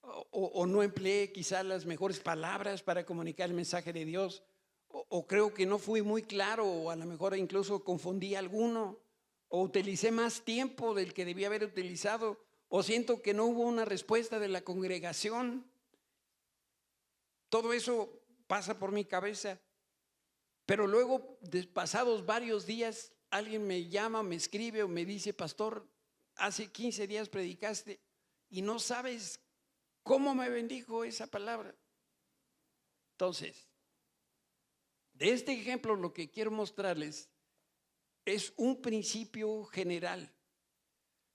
o no empleé quizás las mejores palabras para comunicar el mensaje de Dios, o creo que no fui muy claro, o a lo mejor incluso confundí a alguno, o utilicé más tiempo del que debía haber utilizado, o siento que no hubo una respuesta de la congregación. Todo eso pasa por mi cabeza. Pero luego, pasados varios días, alguien me llama, me escribe o me dice: pastor, hace 15 días predicaste y no sabes cómo me bendijo esa palabra. Entonces, de este ejemplo lo que quiero mostrarles es un principio general.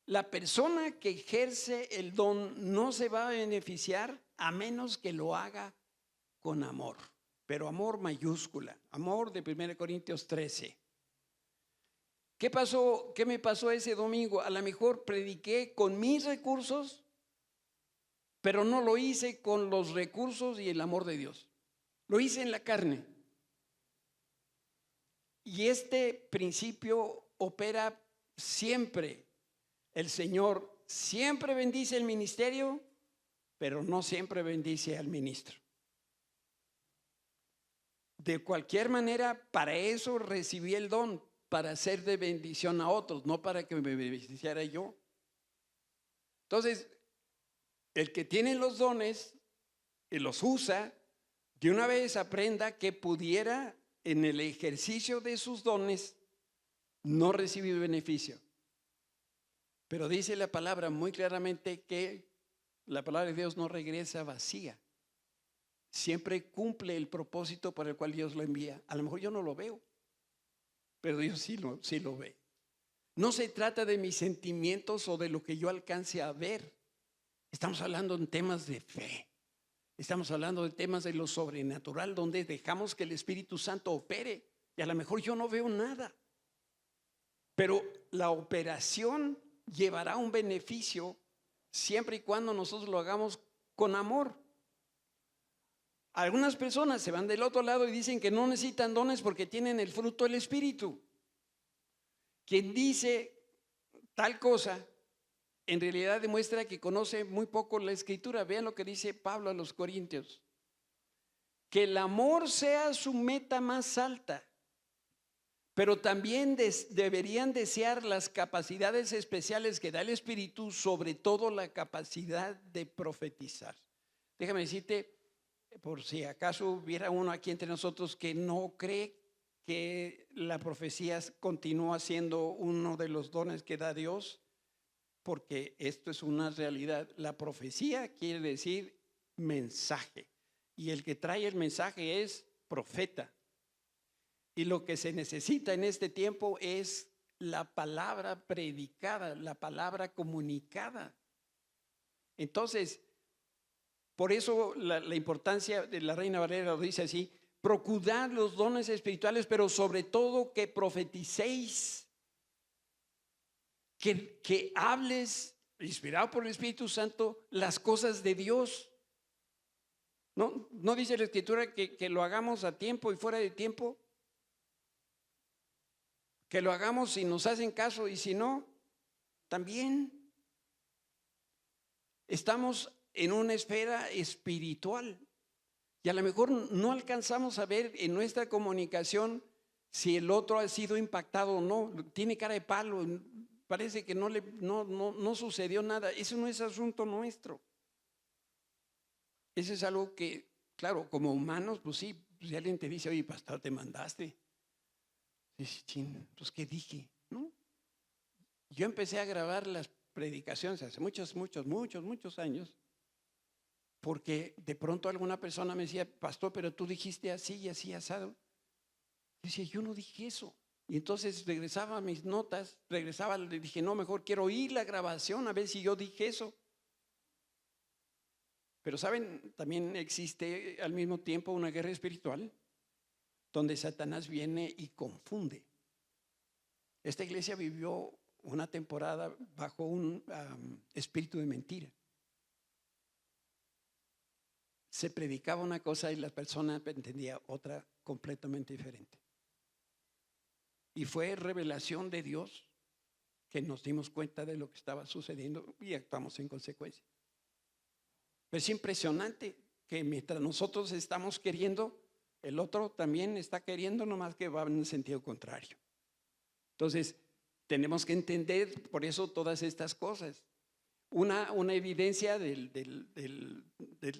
La persona que ejerce el don no se va a beneficiar a menos que lo haga con amor, pero amor mayúscula, amor de 1 Corintios 13. ¿Qué pasó? ¿Qué me pasó ese domingo? A lo mejor prediqué con mis recursos, pero no lo hice con los recursos y el amor de Dios. Lo hice en la carne. Y este principio opera siempre. El Señor siempre bendice el ministerio, pero no siempre bendice al ministro. De cualquier manera, para eso recibí el don, para ser de bendición a otros, no para que me beneficiara yo. Entonces, el que tiene los dones y los usa, de una vez aprenda que pudiera en el ejercicio de sus dones no recibir beneficio. Pero dice la palabra muy claramente que la palabra de Dios no regresa vacía. Siempre cumple el propósito para el cual Dios lo envía. A lo mejor yo no lo veo, pero Dios sí lo ve. No se trata de mis sentimientos o de lo que yo alcance a ver. Estamos hablando en temas de fe. Estamos hablando de temas de lo sobrenatural, donde dejamos que el Espíritu Santo opere. Y a lo mejor yo no veo nada, pero la operación llevará un beneficio siempre y cuando nosotros lo hagamos con amor. Algunas personas se van del otro lado y dicen que no necesitan dones porque tienen el fruto del Espíritu. quien dice tal cosa, en realidad demuestra que conoce muy poco la Escritura. Vean lo que dice Pablo a los Corintios. Que el amor sea su meta más alta, pero también deberían desear las capacidades especiales que da el Espíritu, sobre todo la capacidad de profetizar. Déjame decirte, por si acaso hubiera uno aquí entre nosotros que no cree que la profecía continúa siendo uno de los dones que da Dios, porque esto es una realidad. La profecía quiere decir mensaje, y el que trae el mensaje es profeta. Y lo que se necesita en este tiempo es la palabra predicada, la palabra comunicada. Entonces, por eso la importancia de la Reina Valera lo dice así: procurad los dones espirituales, pero sobre todo que profeticéis, que hables, inspirado por el Espíritu Santo, las cosas de Dios. No dice la Escritura que lo hagamos a tiempo y fuera de tiempo, que lo hagamos si nos hacen caso y si no, también. Estamos en una esfera espiritual y a lo mejor no alcanzamos a ver en nuestra comunicación si el otro ha sido impactado o no. Tiene cara de palo, parece que no sucedió nada. Eso no es asunto nuestro. Eso es algo que, claro, como humanos, pues sí, si alguien te dice: oye, pastor, te mandaste, dices: chin, pues ¿qué dije? ¿No? Yo empecé a grabar las predicaciones hace muchos años, porque de pronto alguna persona me decía: pastor, pero tú dijiste así y así asado. Yo decía: yo no dije eso. Y entonces regresaba a mis notas, le dije: no, mejor quiero oír la grabación a ver si yo dije eso. Pero saben, también existe al mismo tiempo una guerra espiritual donde Satanás viene y confunde. Esta iglesia vivió una temporada bajo un espíritu de mentira. Se predicaba una cosa y la persona entendía otra completamente diferente. Y fue revelación de Dios que nos dimos cuenta de lo que estaba sucediendo y actuamos en consecuencia. Es impresionante que mientras nosotros estamos queriendo, el otro también está queriendo, nomás que va en el sentido contrario. Entonces, tenemos que entender por eso todas estas cosas. Una evidencia de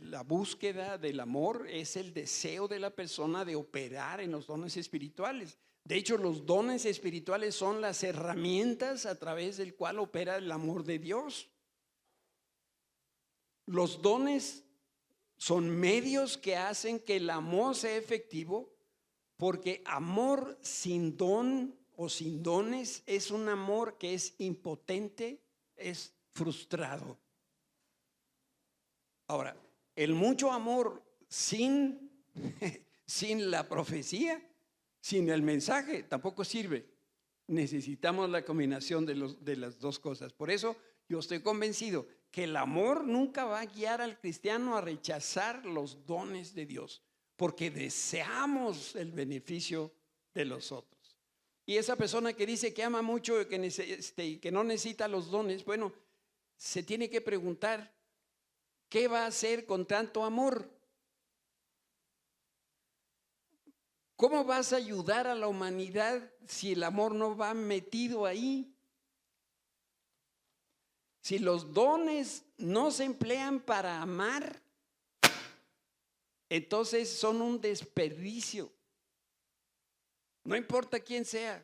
la búsqueda del amor es el deseo de la persona de operar en los dones espirituales. De hecho, los dones espirituales son las herramientas a través del cual opera el amor de Dios. Los dones son medios que hacen que el amor sea efectivo, porque amor sin don o sin dones es un amor que es impotente, es frustrado. Ahora, el mucho amor sin la profecía, sin el mensaje, tampoco sirve. Necesitamos la combinación de las dos cosas. Por eso yo estoy convencido que el amor nunca va a guiar al cristiano a rechazar los dones de Dios, porque deseamos el beneficio de los otros. Y esa persona que dice que ama mucho y que no necesita los dones, bueno, se tiene que preguntar: ¿qué va a hacer con tanto amor? ¿Cómo vas a ayudar a la humanidad si el amor no va metido ahí? Si los dones no se emplean para amar, entonces son un desperdicio. No importa quién sea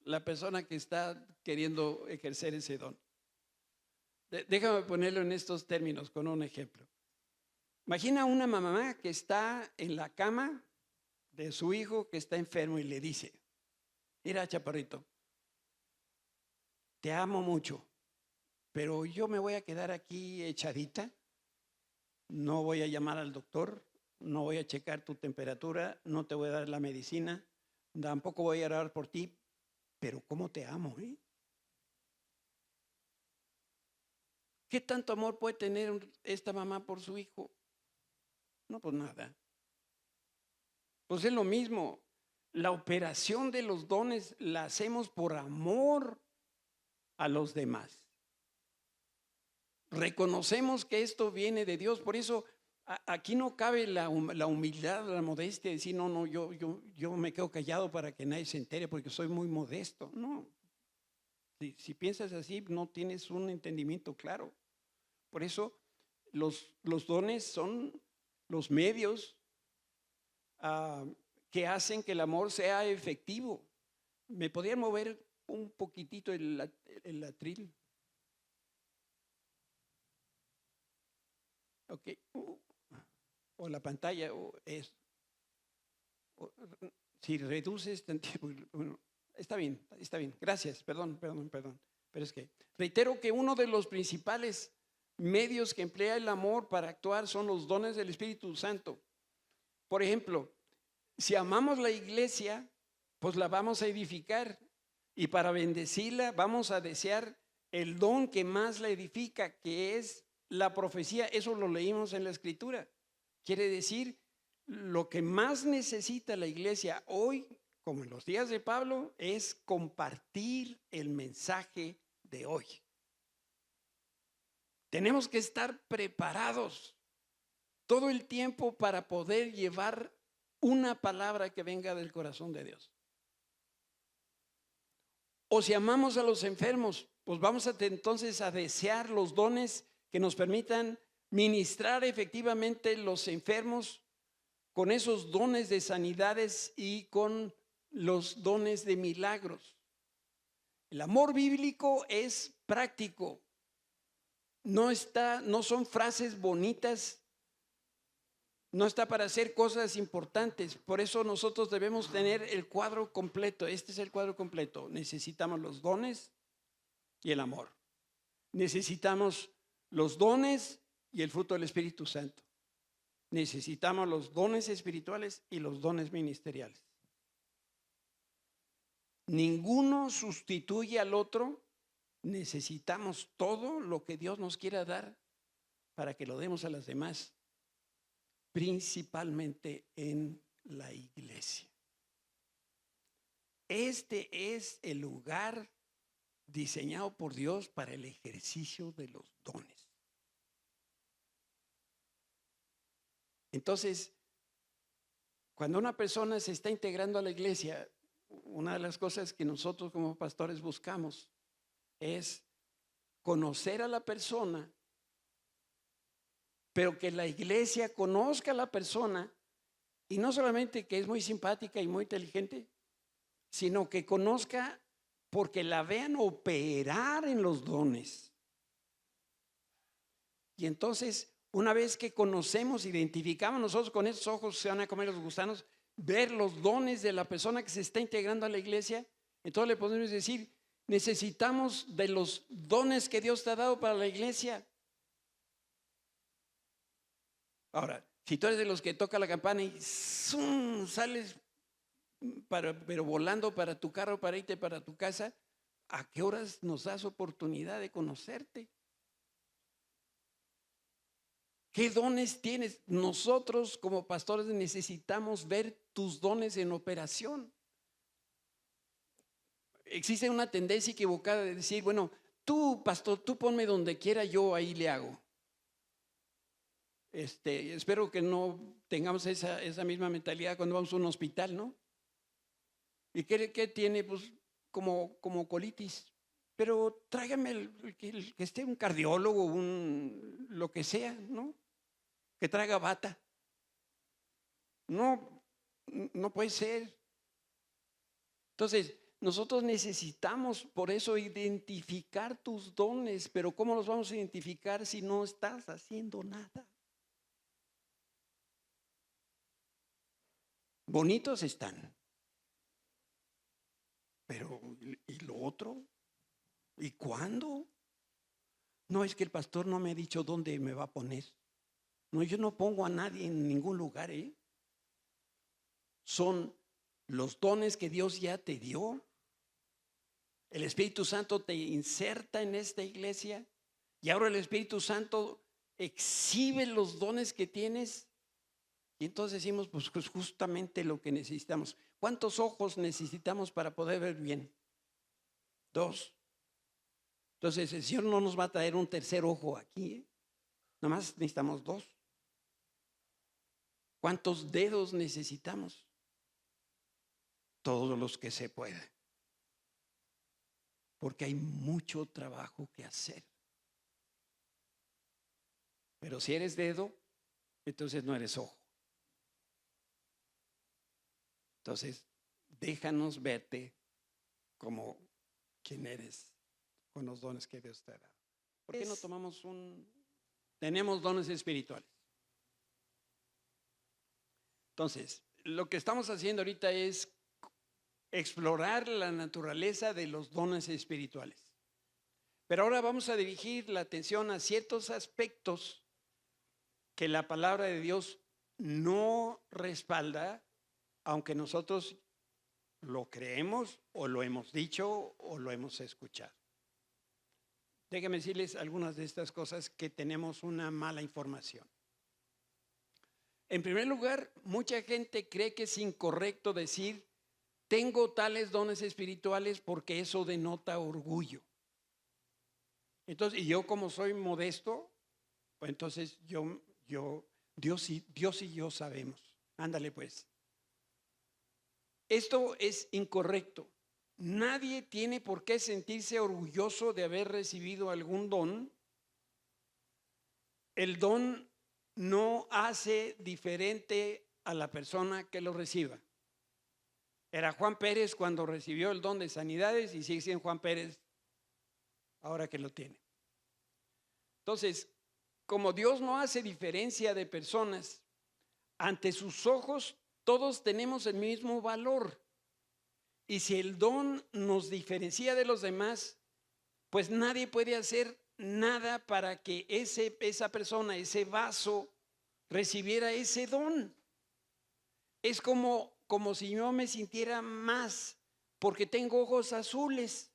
la persona que está queriendo ejercer ese don. Déjame ponerlo en estos términos con un ejemplo. Imagina una mamá que está en la cama de su hijo que está enfermo y le dice: mira, chaparrito, te amo mucho, pero yo me voy a quedar aquí echadita, no voy a llamar al doctor, no voy a checar tu temperatura, no te voy a dar la medicina, tampoco voy a orar por ti, pero cómo te amo, ¿eh? ¿Qué tanto amor puede tener esta mamá por su hijo? No, pues nada. Pues es lo mismo. la operación de los dones la hacemos por amor a los demás. Reconocemos que esto viene de Dios, por eso aquí no cabe la humildad, la modestia, decir, no, yo me quedo callado para que nadie se entere porque soy muy modesto. No, si piensas así, no tienes un entendimiento claro. Por eso los dones son los medios que hacen que el amor sea efectivo. ¿Me podrían mover un poquitito el atril? Ok. O la pantalla, si reduces, bueno, está bien, gracias, perdón. Pero es que reitero que uno de los principales medios que emplea el amor para actuar son los dones del Espíritu Santo. Por ejemplo, si amamos la iglesia, pues la vamos a edificar, y para bendecirla vamos a desear el don que más la edifica, que es la profecía. Eso lo leímos en la Escritura. Quiere decir, lo que más necesita la iglesia hoy, como en los días de Pablo, es compartir el mensaje de hoy. Tenemos que estar preparados todo el tiempo para poder llevar una palabra que venga del corazón de Dios. O si amamos a los enfermos, pues vamos entonces a desear los dones que nos permitan ministrar efectivamente los enfermos con esos dones de sanidades y con los dones de milagros. El amor bíblico es práctico. No son frases bonitas, no está para hacer cosas importantes. Por eso nosotros debemos tener el cuadro completo. Este es el cuadro completo. Necesitamos los dones y el amor. Necesitamos los dones y el fruto del Espíritu Santo. Necesitamos los dones espirituales y los dones ministeriales. Ninguno sustituye al otro. Necesitamos todo lo que Dios nos quiera dar para que lo demos a las demás, principalmente en la iglesia. Este es el lugar diseñado por Dios para el ejercicio de los dones. Entonces, cuando una persona se está integrando a la iglesia, una de las cosas que nosotros como pastores buscamos es conocer a la persona, pero que la iglesia conozca a la persona, y no solamente que es muy simpática y muy inteligente, sino que conozca porque la vean operar en los dones. Y entonces, una vez que conocemos, identificamos nosotros con esos ojos, se van a comer los gusanos, ver los dones de la persona que se está integrando a la iglesia, entonces le podemos decir, necesitamos de los dones que Dios te ha dado para la iglesia. Ahora, si tú eres de los que toca la campana y ¡zum!, sales pero volando para tu carro, para irte para tu casa, ¿a qué horas nos das oportunidad de conocerte? ¿Qué dones tienes? Nosotros como pastores necesitamos ver tus dones en operación. Existe una tendencia equivocada de decir, bueno, tú, pastor, tú ponme donde quiera, yo ahí le hago. Espero que no tengamos esa misma mentalidad cuando vamos a un hospital, ¿no? ¿Y qué tiene? Pues como colitis. Pero tráigame que esté un cardiólogo, lo que sea, ¿no? Que traiga bata. No puede ser. Entonces, nosotros necesitamos por eso identificar tus dones, pero ¿cómo los vamos a identificar si no estás haciendo nada? Bonitos están, pero ¿y lo otro? ¿Y cuándo? No, es que el pastor no me ha dicho dónde me va a poner. No, yo no pongo a nadie en ningún lugar, ¿eh? Son los dones que Dios ya te dio. El Espíritu Santo te inserta en esta iglesia y ahora el Espíritu Santo exhibe los dones que tienes Y entonces decimos, pues justamente lo que necesitamos. ¿Cuántos ojos necesitamos para poder ver bien? 2. Entonces el Señor no nos va a traer un tercer ojo aquí, ¿eh? Nomás necesitamos 2. ¿Cuántos dedos necesitamos? Todos los que se pueda. Porque hay mucho trabajo que hacer. Pero si eres dedo, entonces no eres ojo. Entonces, déjanos verte como quien eres, con los dones que Dios te ha dado. ¿Por qué no tomamos tenemos dones espirituales? Entonces, lo que estamos haciendo ahorita es explorar la naturaleza de los dones espirituales. Pero ahora vamos a dirigir la atención a ciertos aspectos que la palabra de Dios no respalda, aunque nosotros lo creemos o lo hemos dicho o lo hemos escuchado. Déjenme decirles algunas de estas cosas que tenemos una mala información. En primer lugar, mucha gente cree que es incorrecto decir, tengo tales dones espirituales porque eso denota orgullo. Entonces, y yo como soy modesto, pues entonces Dios y yo sabemos. Ándale pues. Esto es incorrecto. Nadie tiene por qué sentirse orgulloso de haber recibido algún don. El don no hace diferente a la persona que lo reciba. Era Juan Pérez cuando recibió el don de sanidades y sigue siendo Juan Pérez ahora que lo tiene. Entonces, como Dios no hace diferencia de personas, ante sus ojos todos tenemos el mismo valor. Y si el don nos diferencia de los demás, pues nadie puede hacer nada para que esa persona, ese vaso, recibiera ese don. Es como si yo me sintiera más porque tengo ojos azules.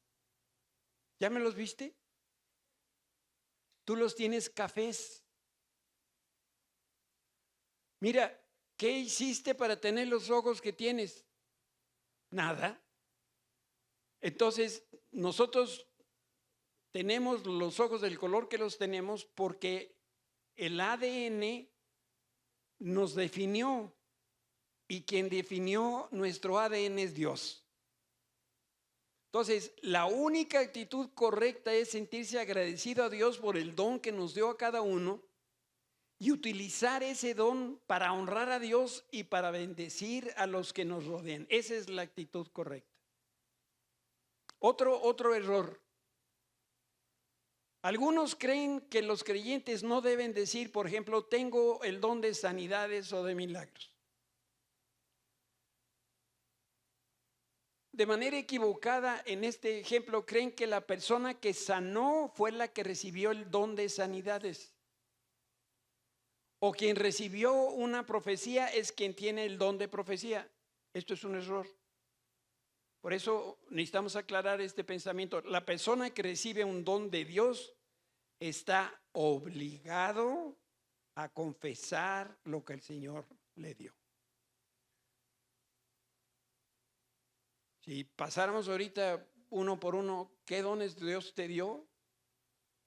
¿Ya me los viste? Tú los tienes cafés. Mira, ¿qué hiciste para tener los ojos que tienes? Nada. Entonces, nosotros tenemos los ojos del color que los tenemos porque el ADN nos definió y quien definió nuestro ADN es Dios. Entonces, la única actitud correcta es sentirse agradecido a Dios por el don que nos dio a cada uno y utilizar ese don para honrar a Dios y para bendecir a los que nos rodean. Esa es la actitud correcta. Otro error. Algunos creen que los creyentes no deben decir, por ejemplo, tengo el don de sanidades o de milagros. De manera equivocada, en este ejemplo, creen que la persona que sanó fue la que recibió el don de sanidades. O quien recibió una profecía es quien tiene el don de profecía. Esto es un error. Por eso necesitamos aclarar este pensamiento. La persona que recibe un don de Dios está obligado a confesar lo que el Señor le dio. Si pasáramos ahorita uno por uno, ¿qué dones Dios te dio?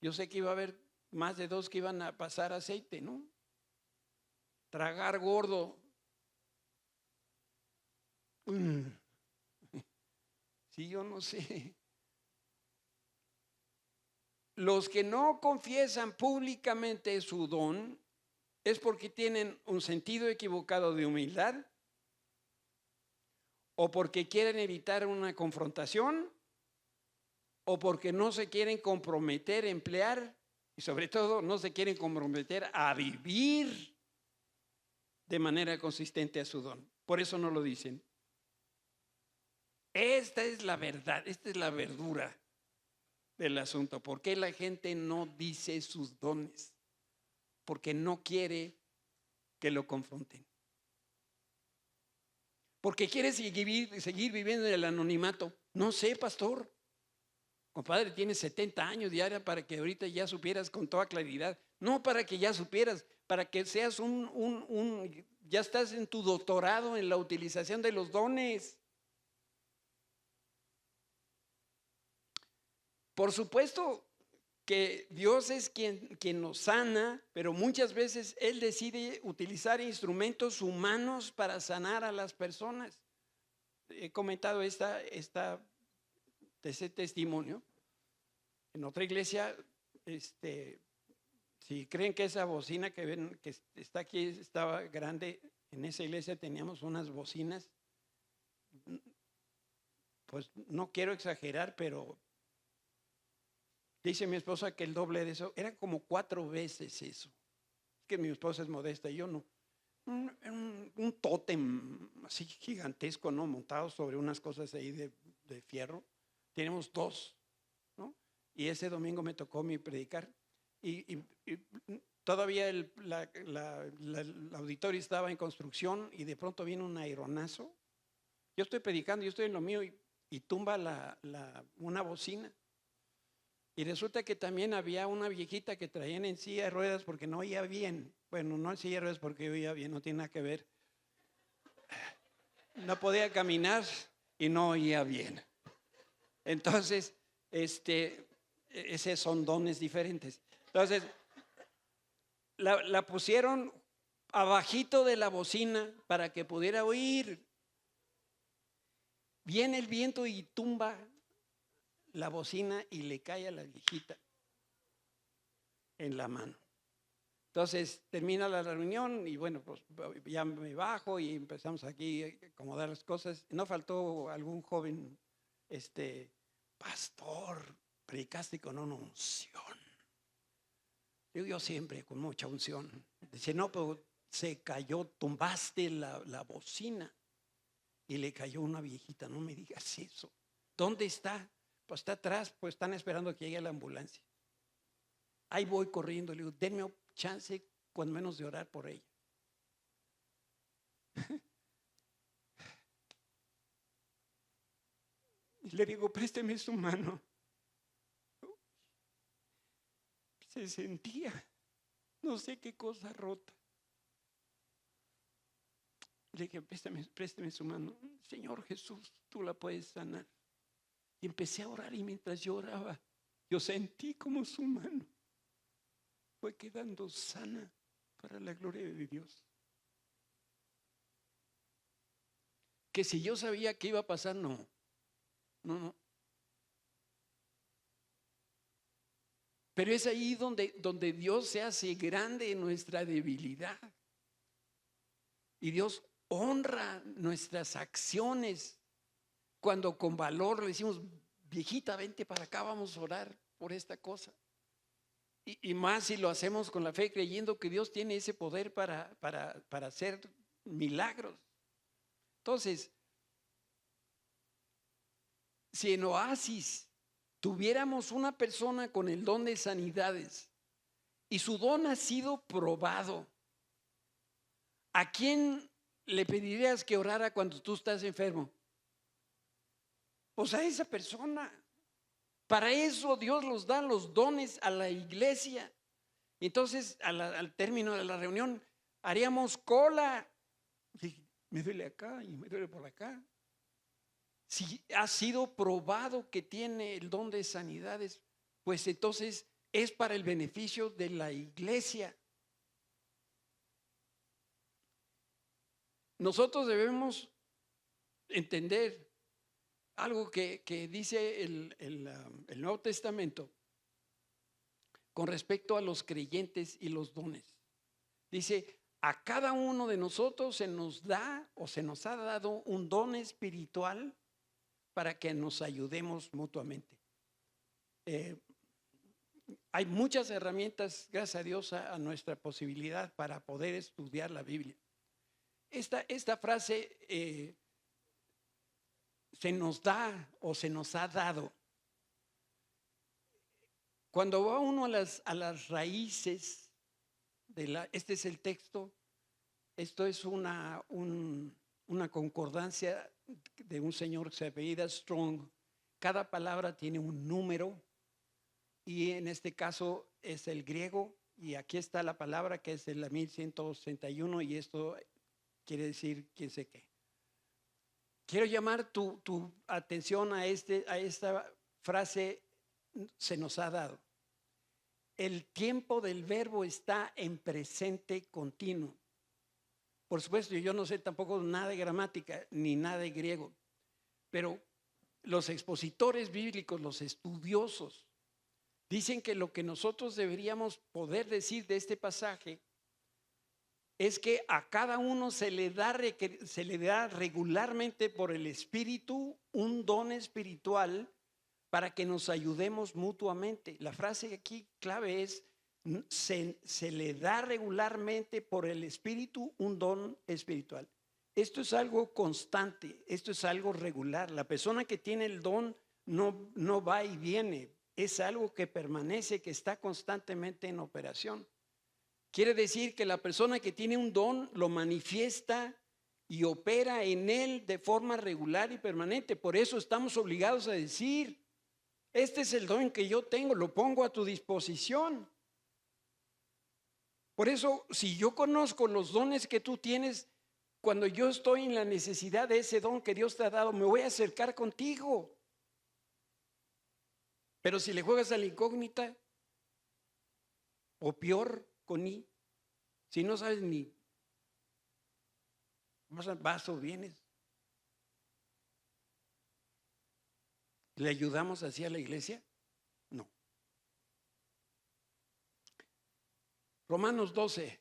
Yo sé que iba a haber más de 2 que iban a pasar aceite, ¿no? Tragar gordo. Sí, yo no sé. Los que no confiesan públicamente su don es porque tienen un sentido equivocado de humildad o porque quieren evitar una confrontación o porque no se quieren comprometer a emplear y sobre todo no se quieren comprometer a vivir de manera consistente a su don. Por eso no lo dicen. Esta es la verdad, esta es la verdura del asunto. ¿Por qué la gente no dice sus dones? Porque no quiere que lo confronten. Porque quiere seguir viviendo en el anonimato. No sé, pastor. Compadre, tienes 70 años ya para que ahorita ya supieras con toda claridad. No para que ya supieras, para que seas ya estás en tu doctorado en la utilización de los dones. Por supuesto que Dios es quien nos sana, pero muchas veces Él decide utilizar instrumentos humanos para sanar a las personas. He comentado ese testimonio. En otra iglesia, si creen que esa bocina que ven que está aquí estaba grande, en esa iglesia teníamos unas bocinas, pues no quiero exagerar, pero dice mi esposa que el doble de eso, era como 4 veces eso. Es que mi esposa es modesta y yo no. Un tótem así gigantesco, ¿no? Montado sobre unas cosas ahí de fierro. Tenemos 2, ¿no? Y ese domingo me tocó mi predicar. Y todavía el auditorio estaba en construcción y de pronto viene un aeronazo. Yo estoy predicando, yo estoy en lo mío y tumba una bocina. Y resulta que también había una viejita que traían en silla de ruedas porque no oía bien. Bueno, no en silla de ruedas porque oía bien, no tiene nada que ver. No podía caminar y no oía bien. Entonces, esos son dones diferentes. Entonces, la pusieron abajito de la bocina para que pudiera oír. Viene el viento y tumba la bocina y le cae a la viejita en la mano. Entonces termina la reunión y bueno, pues ya me bajo y empezamos aquí a acomodar las cosas. No faltó algún joven, pastor, predicaste con una unción. Yo siempre con mucha unción. Dice, no, pero se cayó, tumbaste la bocina y le cayó una viejita. No me digas eso. ¿Dónde está? Pues está atrás, pues están esperando que llegue la ambulancia. Ahí voy corriendo, le digo, denme chance cuando menos de orar por ella. Y le digo, présteme su mano. Se sentía, no sé qué cosa rota. Le dije, présteme su mano. Señor Jesús, tú la puedes sanar. Y empecé a orar y mientras yo oraba, yo sentí como su mano fue quedando sana para la gloria de Dios. Que si yo sabía que iba a pasar, no. Pero es ahí donde Dios se hace grande en nuestra debilidad. Y Dios honra nuestras acciones. Cuando con valor le decimos, viejita, vente para acá, vamos a orar por esta cosa. Y más si lo hacemos con la fe, creyendo que Dios tiene ese poder para hacer milagros. Entonces, si en Oasis tuviéramos una persona con el don de sanidades y su don ha sido probado, ¿a quién le pedirías que orara cuando tú estás enfermo? Pues a esa persona. Para eso Dios los da los dones a la iglesia. Entonces, al término de la reunión, haríamos cola. Me duele acá y me duele por acá. Si ha sido probado que tiene el don de sanidades, pues entonces es para el beneficio de la iglesia. Nosotros debemos entender algo que dice el Nuevo Testamento con respecto a los creyentes y los dones. Dice, a cada uno de nosotros se nos da o se nos ha dado un don espiritual para que nos ayudemos mutuamente. Hay muchas herramientas, gracias a Dios, a nuestra posibilidad para poder estudiar la Biblia. Esta frase se nos da o se nos ha dado. Cuando va uno a las raíces este es el texto, esto es una concordancia de un señor que se apellida Strong. Cada palabra tiene un número y en este caso es el griego Y aquí está la palabra que es de la 1161 y esto quiere decir quién sé qué. Quiero llamar tu atención a esta frase, se nos ha dado. El tiempo del verbo está en presente continuo. Por supuesto, yo no sé tampoco nada de gramática ni nada de griego, pero los expositores bíblicos, los estudiosos, dicen que lo que nosotros deberíamos poder decir de este pasaje es que a cada uno se le da regularmente por el Espíritu un don espiritual para que nos ayudemos mutuamente. La frase aquí clave es, se le da regularmente por el Espíritu un don espiritual. Esto es algo constante, esto es algo regular. La persona que tiene el don no va y viene, es algo que permanece, que está constantemente en operación. Quiere decir que la persona que tiene un don lo manifiesta y opera en él de forma regular y permanente. Por eso estamos obligados a decir, este es el don que yo tengo, lo pongo a tu disposición. Por eso, si yo conozco los dones que tú tienes, cuando yo estoy en la necesidad de ese don que Dios te ha dado, me voy a acercar contigo. Pero si le juegas a la incógnita, o peor, si no sabes ni vas o vienes, ¿le ayudamos así a la iglesia? No. Romanos 12.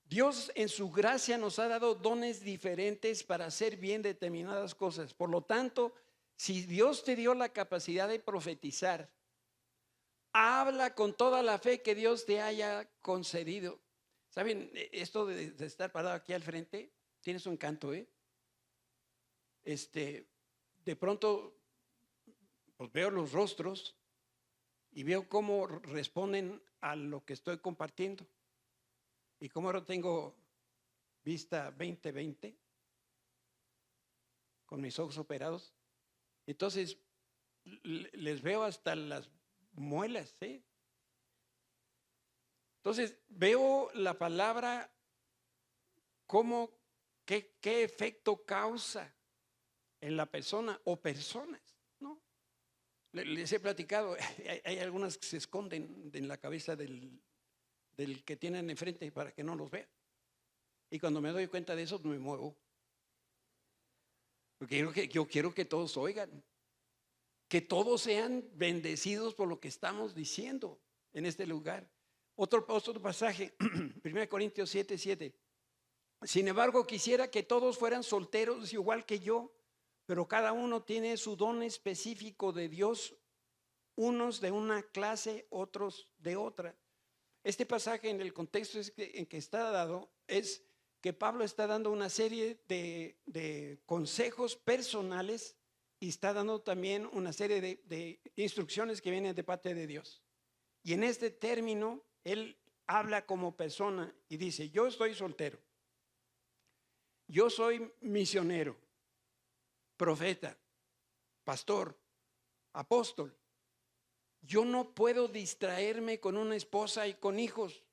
Dios en su gracia nos ha dado dones diferentes para hacer bien determinadas cosas. Por lo tanto, si Dios te dio la capacidad de profetizar, habla con toda la fe que Dios te haya concedido. ¿Saben? Esto de estar parado aquí al frente tiene su encanto, ¿eh? De pronto pues veo los rostros y veo cómo responden a lo que estoy compartiendo. Y como ahora tengo vista 20/20 con mis ojos operados, entonces les veo hasta las muelas, ¿sí? Entonces veo la palabra como qué efecto causa en la persona o personas, ¿no? Les he platicado, hay algunas que se esconden en la cabeza del que tienen enfrente para que no los vea. Y cuando me doy cuenta de eso, me muevo. Porque yo quiero que todos oigan, que todos sean bendecidos por lo que estamos diciendo en este lugar. Otro pasaje, 1 Corintios 7:7. Sin embargo, quisiera que todos fueran solteros igual que yo, pero cada uno tiene su don específico de Dios, unos de una clase, otros de otra. Este pasaje en el contexto en que está dado es que Pablo está dando una serie de consejos personales y está dando también una serie de instrucciones que vienen de parte de Dios. Y en este término, él habla como persona y dice, yo estoy soltero, yo soy misionero, profeta, pastor, apóstol. Yo no puedo distraerme con una esposa y con hijos.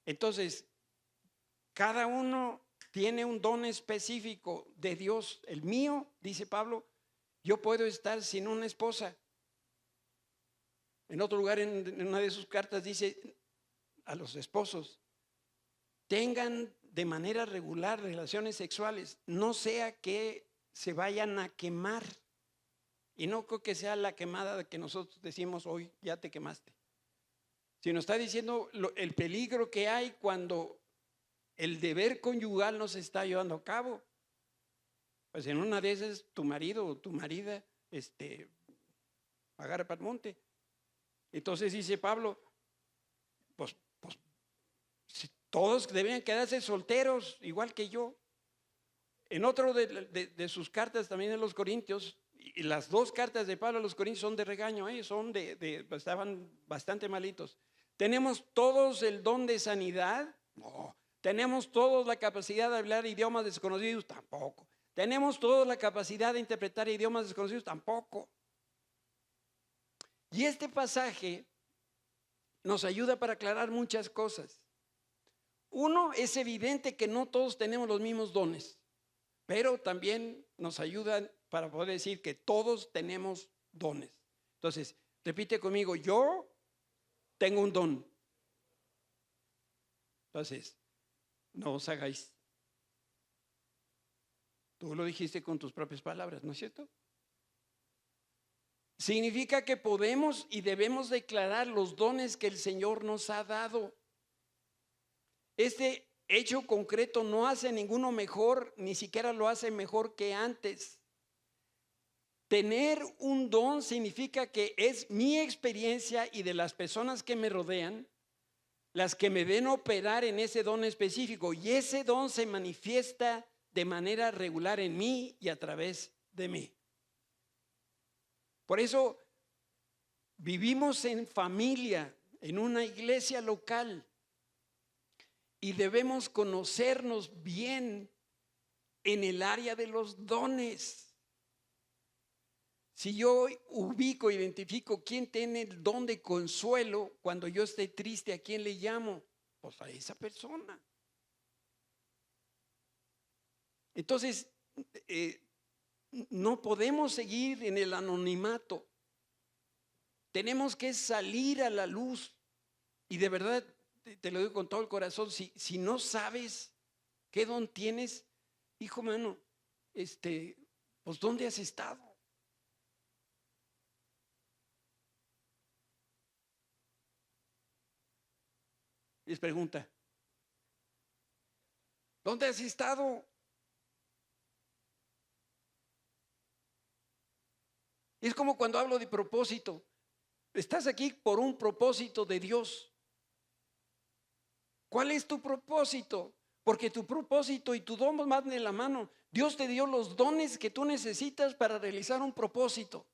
Entonces, cada uno tiene un don específico de Dios. El mío, dice Pablo, yo puedo estar sin una esposa. En otro lugar, en una de sus cartas, dice a los esposos, tengan de manera regular relaciones sexuales, no sea que se vayan a quemar. Y no creo que sea la quemada que nosotros decimos hoy, ya te quemaste. Sino está diciendo el peligro que hay cuando el deber conyugal no se está llevando a cabo. Pues en una de esas tu marido o tu marida agarra para el monte. Entonces dice Pablo, pues todos deben quedarse solteros, igual que yo. En otro de sus cartas también en los Corintios, y las dos cartas de Pablo a los Corintios son de regaño, son estaban bastante malitos. ¿Tenemos todos el don de sanidad? No. ¿Tenemos todos la capacidad de hablar idiomas desconocidos? Tampoco. ¿Tenemos toda la capacidad de interpretar idiomas desconocidos? Tampoco. Y este pasaje nos ayuda para aclarar muchas cosas. Uno, es evidente que no todos tenemos los mismos dones, pero también nos ayuda para poder decir que todos tenemos dones. Entonces, repite conmigo, yo tengo un don. Entonces, no os hagáis. Tú lo dijiste con tus propias palabras, ¿no es cierto? Significa que podemos y debemos declarar los dones que el Señor nos ha dado. Este hecho concreto no hace ninguno mejor, ni siquiera lo hace mejor que antes. Tener un don significa que es mi experiencia y de las personas que me rodean las que me ven operar en ese don específico, y ese don se manifiesta de manera regular en mí y a través de mí. Por eso vivimos en familia, en una iglesia local, y debemos conocernos bien en el área de los dones. Si yo ubico, identifico quién tiene el don de consuelo, cuando yo esté triste, ¿a quién le llamo? Pues a esa persona. Entonces, no podemos seguir en el anonimato. Tenemos que salir a la luz. Y de verdad, te lo digo con todo el corazón, si no sabes qué don tienes, hijo mano, pues ¿dónde has estado? Les pregunta, ¿dónde has estado? Es como cuando hablo de propósito. Estás aquí por un propósito de Dios. ¿Cuál es tu propósito? Porque tu propósito y tu don van de la mano. Dios te dio los dones que tú necesitas para realizar un propósito.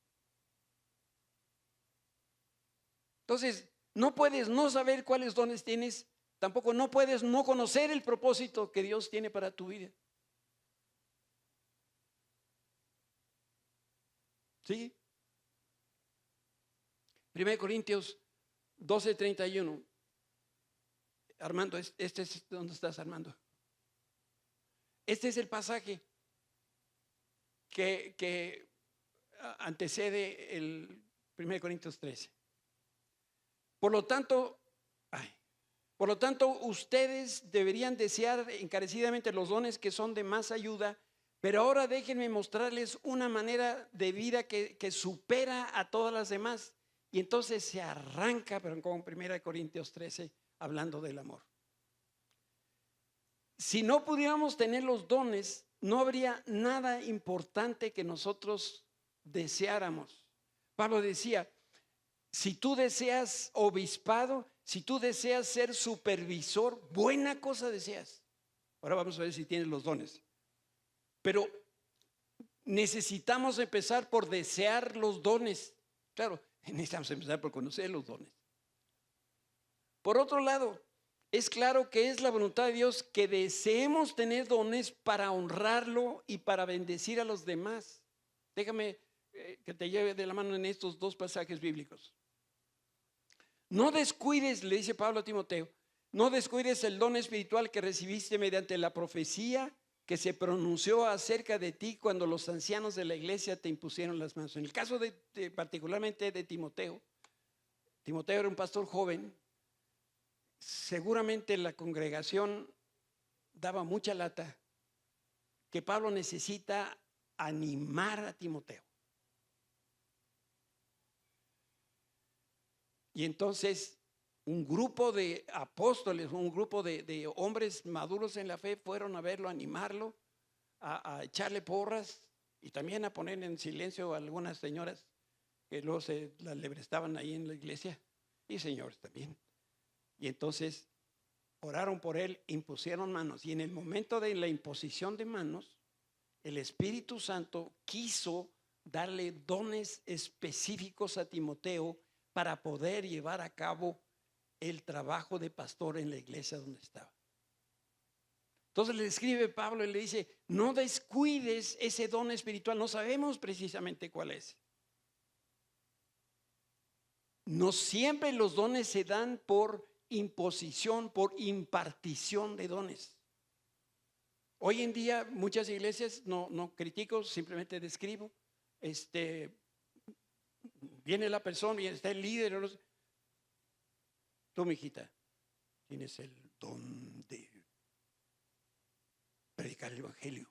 Entonces, no puedes no saber cuáles dones tienes, tampoco no puedes no conocer el propósito que Dios tiene para tu vida. ¿Sí? 1 Corintios 12:31. Armando, este es donde estás, Armando. Este es el pasaje que antecede el 1 Corintios 13. Por lo tanto, ustedes deberían desear encarecidamente los dones que son de más ayuda, pero ahora déjenme mostrarles una manera de vida que supera a todas las demás. Y entonces se arranca, pero con 1 Corintios 13, hablando del amor. Si no pudiéramos tener los dones, no habría nada importante que nosotros deseáramos. Pablo decía, si tú deseas obispado, si tú deseas ser supervisor, buena cosa deseas. Ahora vamos a ver si tienes los dones. Pero necesitamos empezar por desear los dones. Claro, necesitamos empezar por conocer los dones. Por otro lado, es claro que es la voluntad de Dios que deseemos tener dones para honrarlo y para bendecir a los demás. Déjame que te lleve de la mano en estos dos pasajes bíblicos. No descuides, le dice Pablo a Timoteo, no descuides el don espiritual que recibiste mediante la profecía que se pronunció acerca de ti cuando los ancianos de la iglesia te impusieron las manos. En el caso particularmente de Timoteo, Timoteo era un pastor joven. Seguramente la congregación daba mucha lata que Pablo necesita animar a Timoteo. Y entonces un grupo de apóstoles, un grupo de hombres maduros en la fe fueron a verlo, a animarlo, a echarle porras y también a poner en silencio a algunas señoras que luego se las lebrestaban ahí en la iglesia, y señores también. Y entonces oraron por él, impusieron manos, y en el momento de la imposición de manos, el Espíritu Santo quiso darle dones específicos a Timoteo para poder llevar a cabo el trabajo de pastor en la iglesia donde estaba. Entonces le escribe Pablo y le dice, no descuides ese don espiritual, no sabemos precisamente cuál es. No siempre los dones se dan por imposición, por impartición de dones. Hoy en día muchas iglesias, no critico, simplemente describo, viene la persona y está el líder. Tú, mijita, tienes el don de predicar el evangelio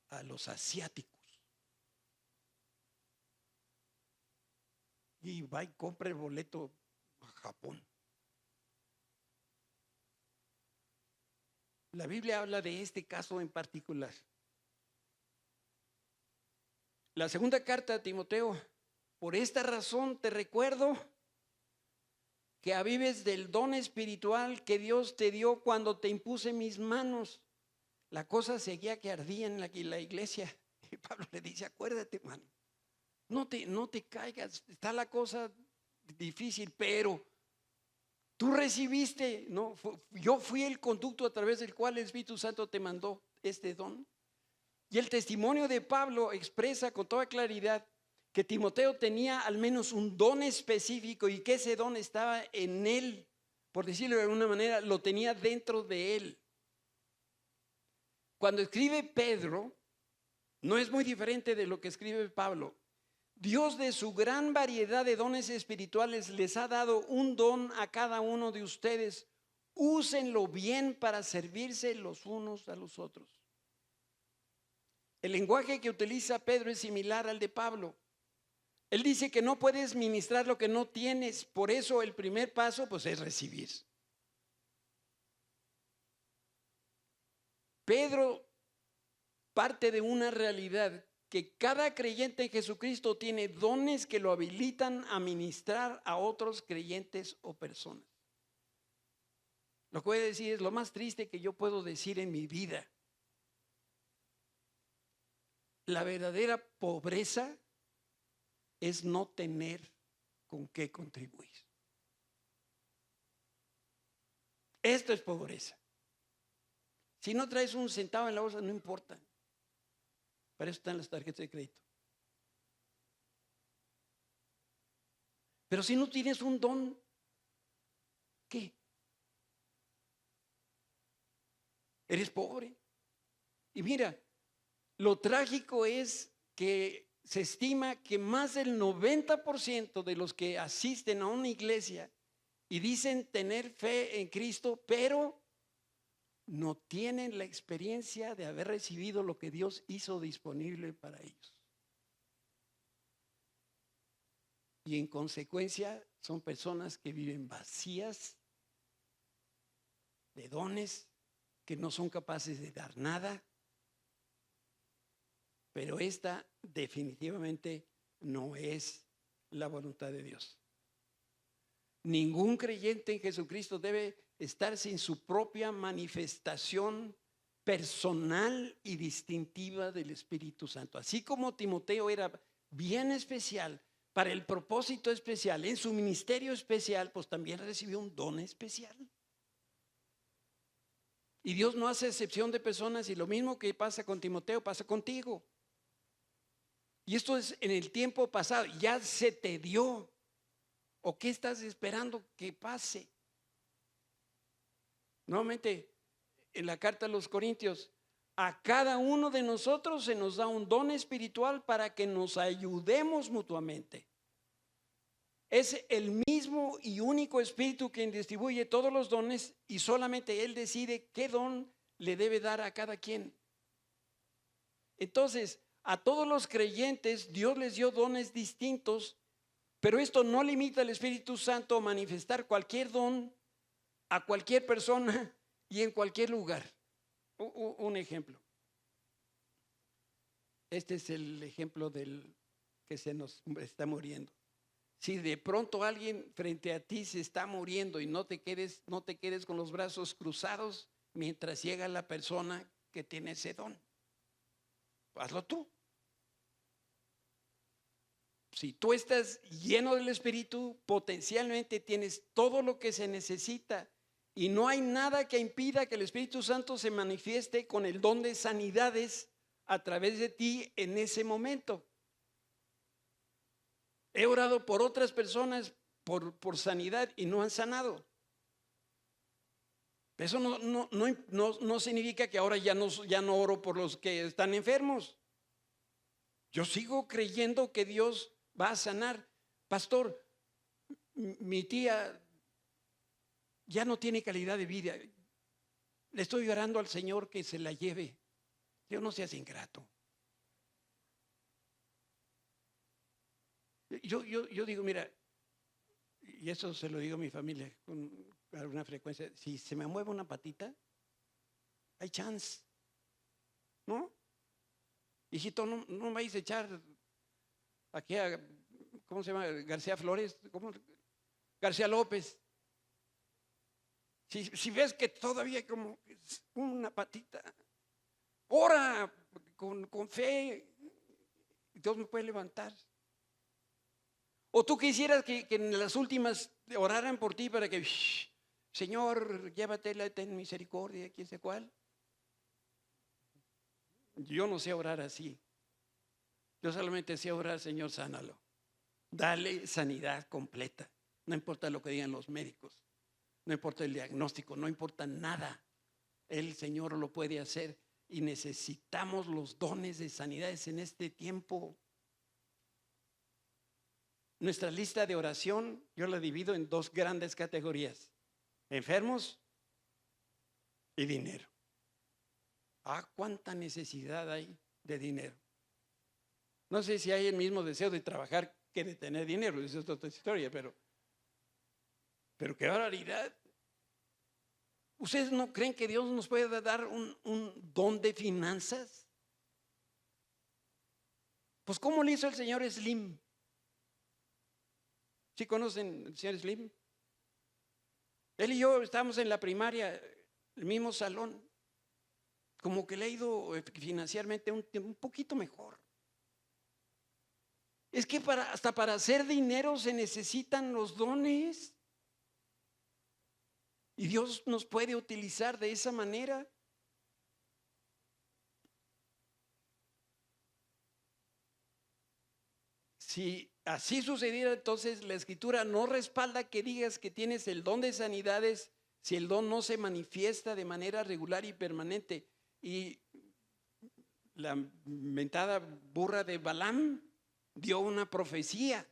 a los asiáticos. Y va y compra el boleto a Japón. La Biblia habla de este caso en particular. La segunda carta a Timoteo, por esta razón te recuerdo que avives del don espiritual que Dios te dio cuando te impuse mis manos. La cosa seguía que ardía en la iglesia. Y Pablo le dice, acuérdate, hermano, no te caigas, está la cosa difícil, pero tú recibiste, ¿no? Yo fui el conducto a través del cual el Espíritu Santo te mandó este don. Y el testimonio de Pablo expresa con toda claridad que Timoteo tenía al menos un don específico y que ese don estaba en él, por decirlo de alguna manera, lo tenía dentro de él. Cuando escribe Pedro, no es muy diferente de lo que escribe Pablo. Dios, de su gran variedad de dones espirituales, les ha dado un don a cada uno de ustedes. Úsenlo bien para servirse los unos a los otros. El lenguaje que utiliza Pedro es similar al de Pablo. Él dice que no puedes ministrar lo que no tienes, por eso el primer paso pues es recibir. Pedro parte de una realidad que cada creyente en Jesucristo tiene dones que lo habilitan a ministrar a otros creyentes o personas. Lo que voy a decir es lo más triste que yo puedo decir en mi vida. La verdadera pobreza es no tener con qué contribuir. Esto es pobreza. Si no traes un centavo en la bolsa, no importa. Para eso están las tarjetas de crédito. Pero si no tienes un don, ¿qué? Eres pobre. Y mira, lo trágico es que se estima que más del 90% de los que asisten a una iglesia y dicen tener fe en Cristo, pero no tienen la experiencia de haber recibido lo que Dios hizo disponible para ellos. Y en consecuencia son personas que viven vacías de dones, que no son capaces de dar nada. Pero esta definitivamente no es la voluntad de Dios. Ningún creyente en Jesucristo debe estar sin su propia manifestación personal y distintiva del Espíritu Santo. Así como Timoteo era bien especial para el propósito especial, en su ministerio especial, pues también recibió un don especial. Y Dios no hace excepción de personas, y lo mismo que pasa con Timoteo pasa contigo. Y esto es en el tiempo pasado, ya se te dio. ¿O qué estás esperando que pase? Nuevamente, en la carta a los Corintios, a cada uno de nosotros se nos da un don espiritual para que nos ayudemos mutuamente. Es el mismo y único Espíritu quien distribuye todos los dones y solamente Él decide qué don le debe dar a cada quien. Entonces, a todos los creyentes Dios les dio dones distintos, pero esto no limita al Espíritu Santo a manifestar cualquier don a cualquier persona y en cualquier lugar. Un ejemplo. Este es el ejemplo del que se nos está muriendo. Si de pronto alguien frente a ti se está muriendo y no te quedes con los brazos cruzados mientras llega la persona que tiene ese don. Hazlo tú. Si tú estás lleno del Espíritu, potencialmente tienes todo lo que se necesita Y no hay nada que impida que el Espíritu Santo se manifieste con el don de sanidades a través de ti en ese momento. He orado por otras personas por sanidad y no han sanado. Eso no significa que ahora ya no oro por los que están enfermos. Yo sigo creyendo que Dios va a sanar. Pastor, mi tía ya no tiene calidad de vida. Le estoy orando al Señor que se la lleve. Dios no seas ingrato. Yo digo, mira, y eso se lo digo a mi familia con alguna frecuencia, si se me mueve una patita, hay chance, ¿no? Hijito, no vais a echar aquí a, ¿cómo se llama? García Flores, ¿cómo? García López. Si ves que todavía como una patita, ora con fe, Dios me puede levantar. O tú quisieras que en las últimas oraran por ti para que, Señor, llévatela, ten misericordia, quién sé cuál. Yo no sé orar así. Yo solamente sé orar, Señor, sánalo. Dale sanidad completa. No importa lo que digan los médicos. No importa el diagnóstico, no importa nada. El Señor lo puede hacer y necesitamos los dones de sanidades en este tiempo. Nuestra lista de oración yo la divido en dos grandes categorías: enfermos y dinero. Cuánta necesidad hay de dinero. No sé si hay el mismo deseo de trabajar que de tener dinero, esa es otra historia, pero qué barbaridad. ¿Ustedes no creen que Dios nos puede dar un don de finanzas? Pues ¿cómo le hizo el señor Slim? ¿Sí conocen al señor Slim? Él y yo estábamos en la primaria, el mismo salón. Como que le ha ido financieramente un poquito mejor. Es que hasta para hacer dinero se necesitan los dones. Y Dios nos puede utilizar de esa manera. Si así sucediera, entonces la Escritura no respalda que digas que tienes el don de sanidades si el don no se manifiesta de manera regular y permanente. Y la mentada burra de Balaam dio una profecía.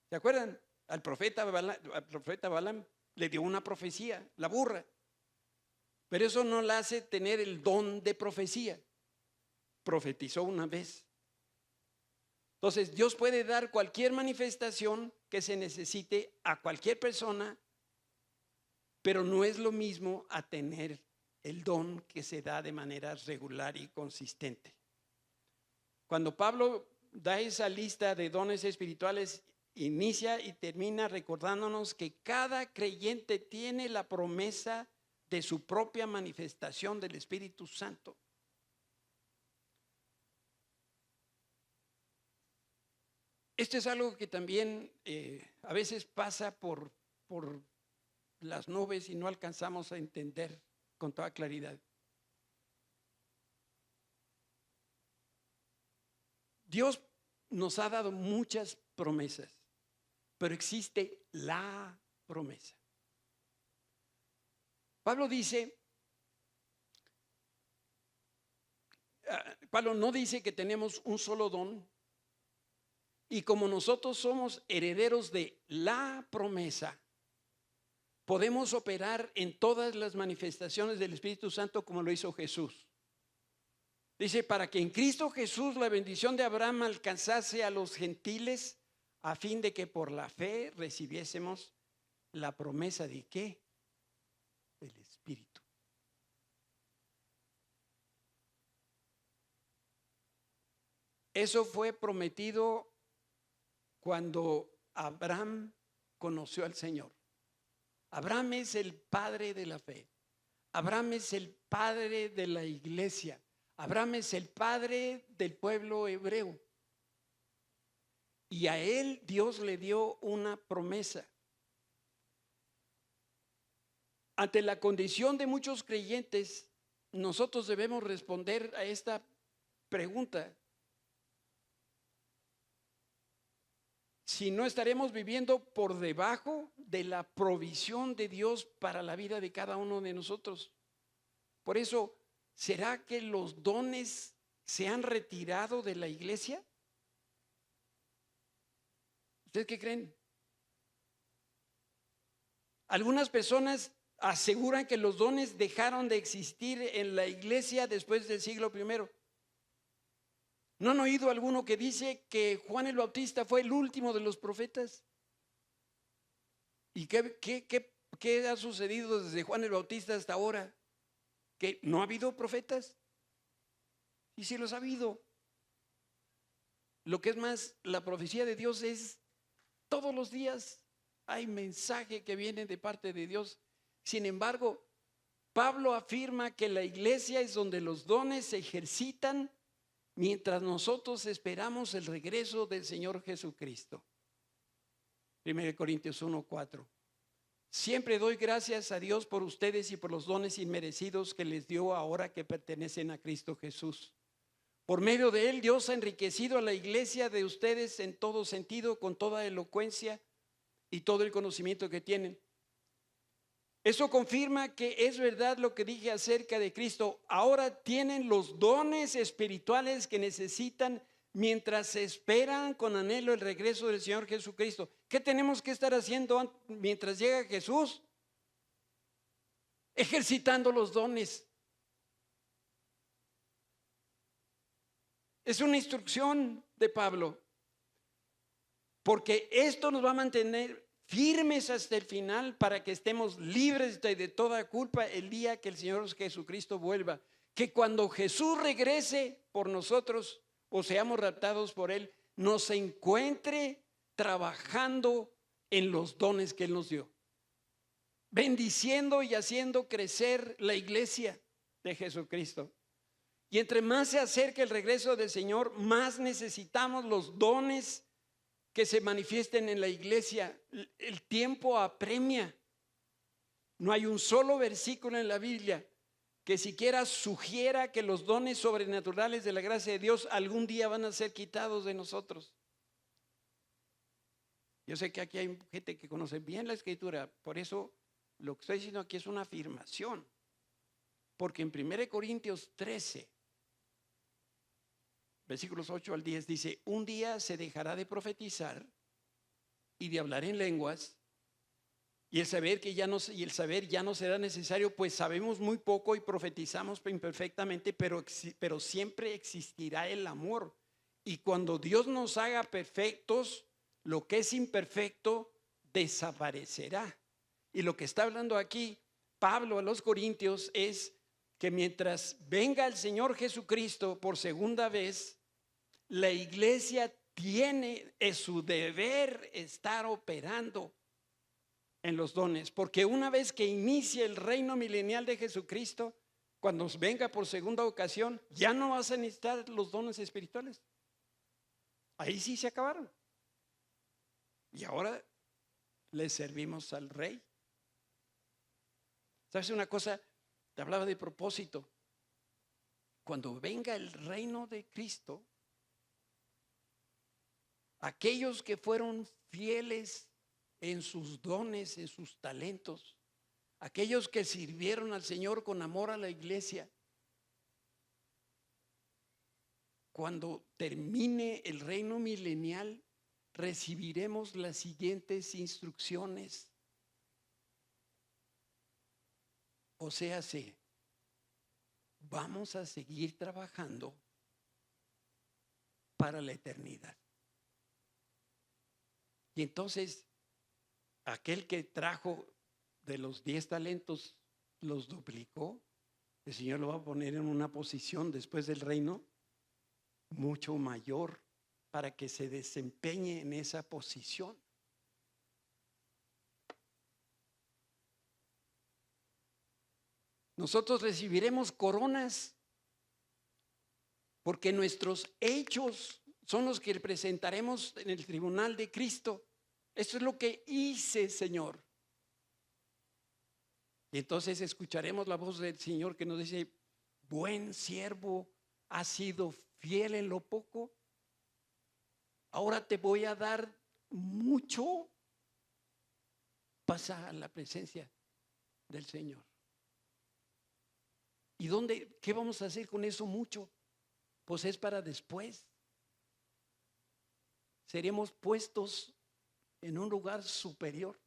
¿Se acuerdan? Al profeta Balaam le dio una profecía, la burra. Pero eso no la hace tener el don de profecía. Profetizó una vez. Entonces, Dios puede dar cualquier manifestación que se necesite a cualquier persona, pero no es lo mismo a tener el don que se da de manera regular y consistente. Cuando Pablo da esa lista de dones espirituales, inicia y termina recordándonos que cada creyente tiene la promesa de su propia manifestación del Espíritu Santo. Esto es algo que también a veces pasa por las nubes y no alcanzamos a entender con toda claridad. Dios nos ha dado muchas promesas, pero existe la promesa. Pablo no dice que tenemos un solo don, y como nosotros somos herederos de la promesa, podemos operar en todas las manifestaciones del Espíritu Santo como lo hizo Jesús. Dice, para que en Cristo Jesús la bendición de Abraham alcanzase a los gentiles, a fin de que por la fe recibiésemos la promesa de ¿qué? Del Espíritu. Eso fue prometido cuando Abraham conoció al Señor. Abraham es el padre de la fe. Abraham es el padre de la iglesia. Abraham es el padre del pueblo hebreo. Y a él Dios le dio una promesa. ante la condición de muchos creyentes, nosotros debemos responder a esta pregunta. Si no estaremos viviendo por debajo de la provisión de Dios para la vida de cada uno de nosotros. Por eso, ¿será que los dones se han retirado de la iglesia? ¿Ustedes qué creen? Algunas personas aseguran que los dones dejaron de existir en la iglesia después del siglo I. ¿No han oído alguno que dice que Juan el Bautista fue el último de los profetas? ¿Y qué ha sucedido desde Juan el Bautista hasta ahora? ¿Que no ha habido profetas? Y sí los ha habido. Lo que es más, la profecía de Dios es todos los días hay mensaje que viene de parte de Dios. Sin embargo, Pablo afirma que la iglesia es donde los dones se ejercitan mientras nosotros esperamos el regreso del Señor Jesucristo. 1 Corintios 1:4. Siempre doy gracias a Dios por ustedes y por los dones inmerecidos que les dio ahora que pertenecen a Cristo Jesús. Por medio de él, Dios ha enriquecido a la iglesia de ustedes en todo sentido, con toda elocuencia y todo el conocimiento que tienen. Eso confirma que es verdad lo que dije acerca de Cristo. Ahora tienen los dones espirituales que necesitan mientras esperan con anhelo el regreso del Señor Jesucristo. ¿Qué tenemos que estar haciendo mientras llega Jesús? Ejercitando los dones. Es una instrucción de Pablo, porque esto nos va a mantener firmes hasta el final para que estemos libres de toda culpa el día que el Señor Jesucristo vuelva. Que cuando Jesús regrese por nosotros o seamos raptados por Él, nos encuentre trabajando en los dones que Él nos dio, bendiciendo y haciendo crecer la iglesia de Jesucristo. Y entre más se acerca el regreso del Señor, más necesitamos los dones que se manifiesten en la iglesia. El tiempo apremia. No hay un solo versículo en la Biblia que siquiera sugiera que los dones sobrenaturales de la gracia de Dios algún día van a ser quitados de nosotros. Yo sé que aquí hay gente que conoce bien la Escritura, por eso lo que estoy diciendo aquí es una afirmación. Porque en 1 Corintios 13, versículos 8 al 10 dice: un día se dejará de profetizar y de hablar en lenguas, y el saber ya no será necesario, pues sabemos muy poco y profetizamos imperfectamente, pero siempre existirá el amor. Y cuando Dios nos haga perfectos, lo que es imperfecto desaparecerá. Y lo que está hablando aquí Pablo a los Corintios es que mientras venga el Señor Jesucristo por segunda vez, la iglesia es su deber estar operando en los dones, porque una vez que inicie el reino milenial de Jesucristo, cuando venga por segunda ocasión, ya no vas a necesitar los dones espirituales. Ahí sí se acabaron. Y ahora le servimos al Rey. ¿Sabes una cosa? Te hablaba de propósito. Cuando venga el reino de Cristo, aquellos que fueron fieles en sus dones, en sus talentos, aquellos que sirvieron al Señor con amor a la iglesia, cuando termine el reino milenial, recibiremos las siguientes instrucciones. O sea, vamos a seguir trabajando para la eternidad. Y entonces, aquel que trajo de los 10 talentos, los duplicó, el Señor lo va a poner en una posición después del reino mucho mayor para que se desempeñe en esa posición. Nosotros recibiremos coronas porque nuestros hechos son los que presentaremos en el tribunal de Cristo. Esto es lo que hice, Señor. Y entonces escucharemos la voz del Señor que nos dice, buen siervo, has sido fiel en lo poco, ahora te voy a dar mucho. Pasa a la presencia del Señor. ¿Y qué vamos a hacer con eso mucho? Pues es para después. Seremos puestos en un lugar superior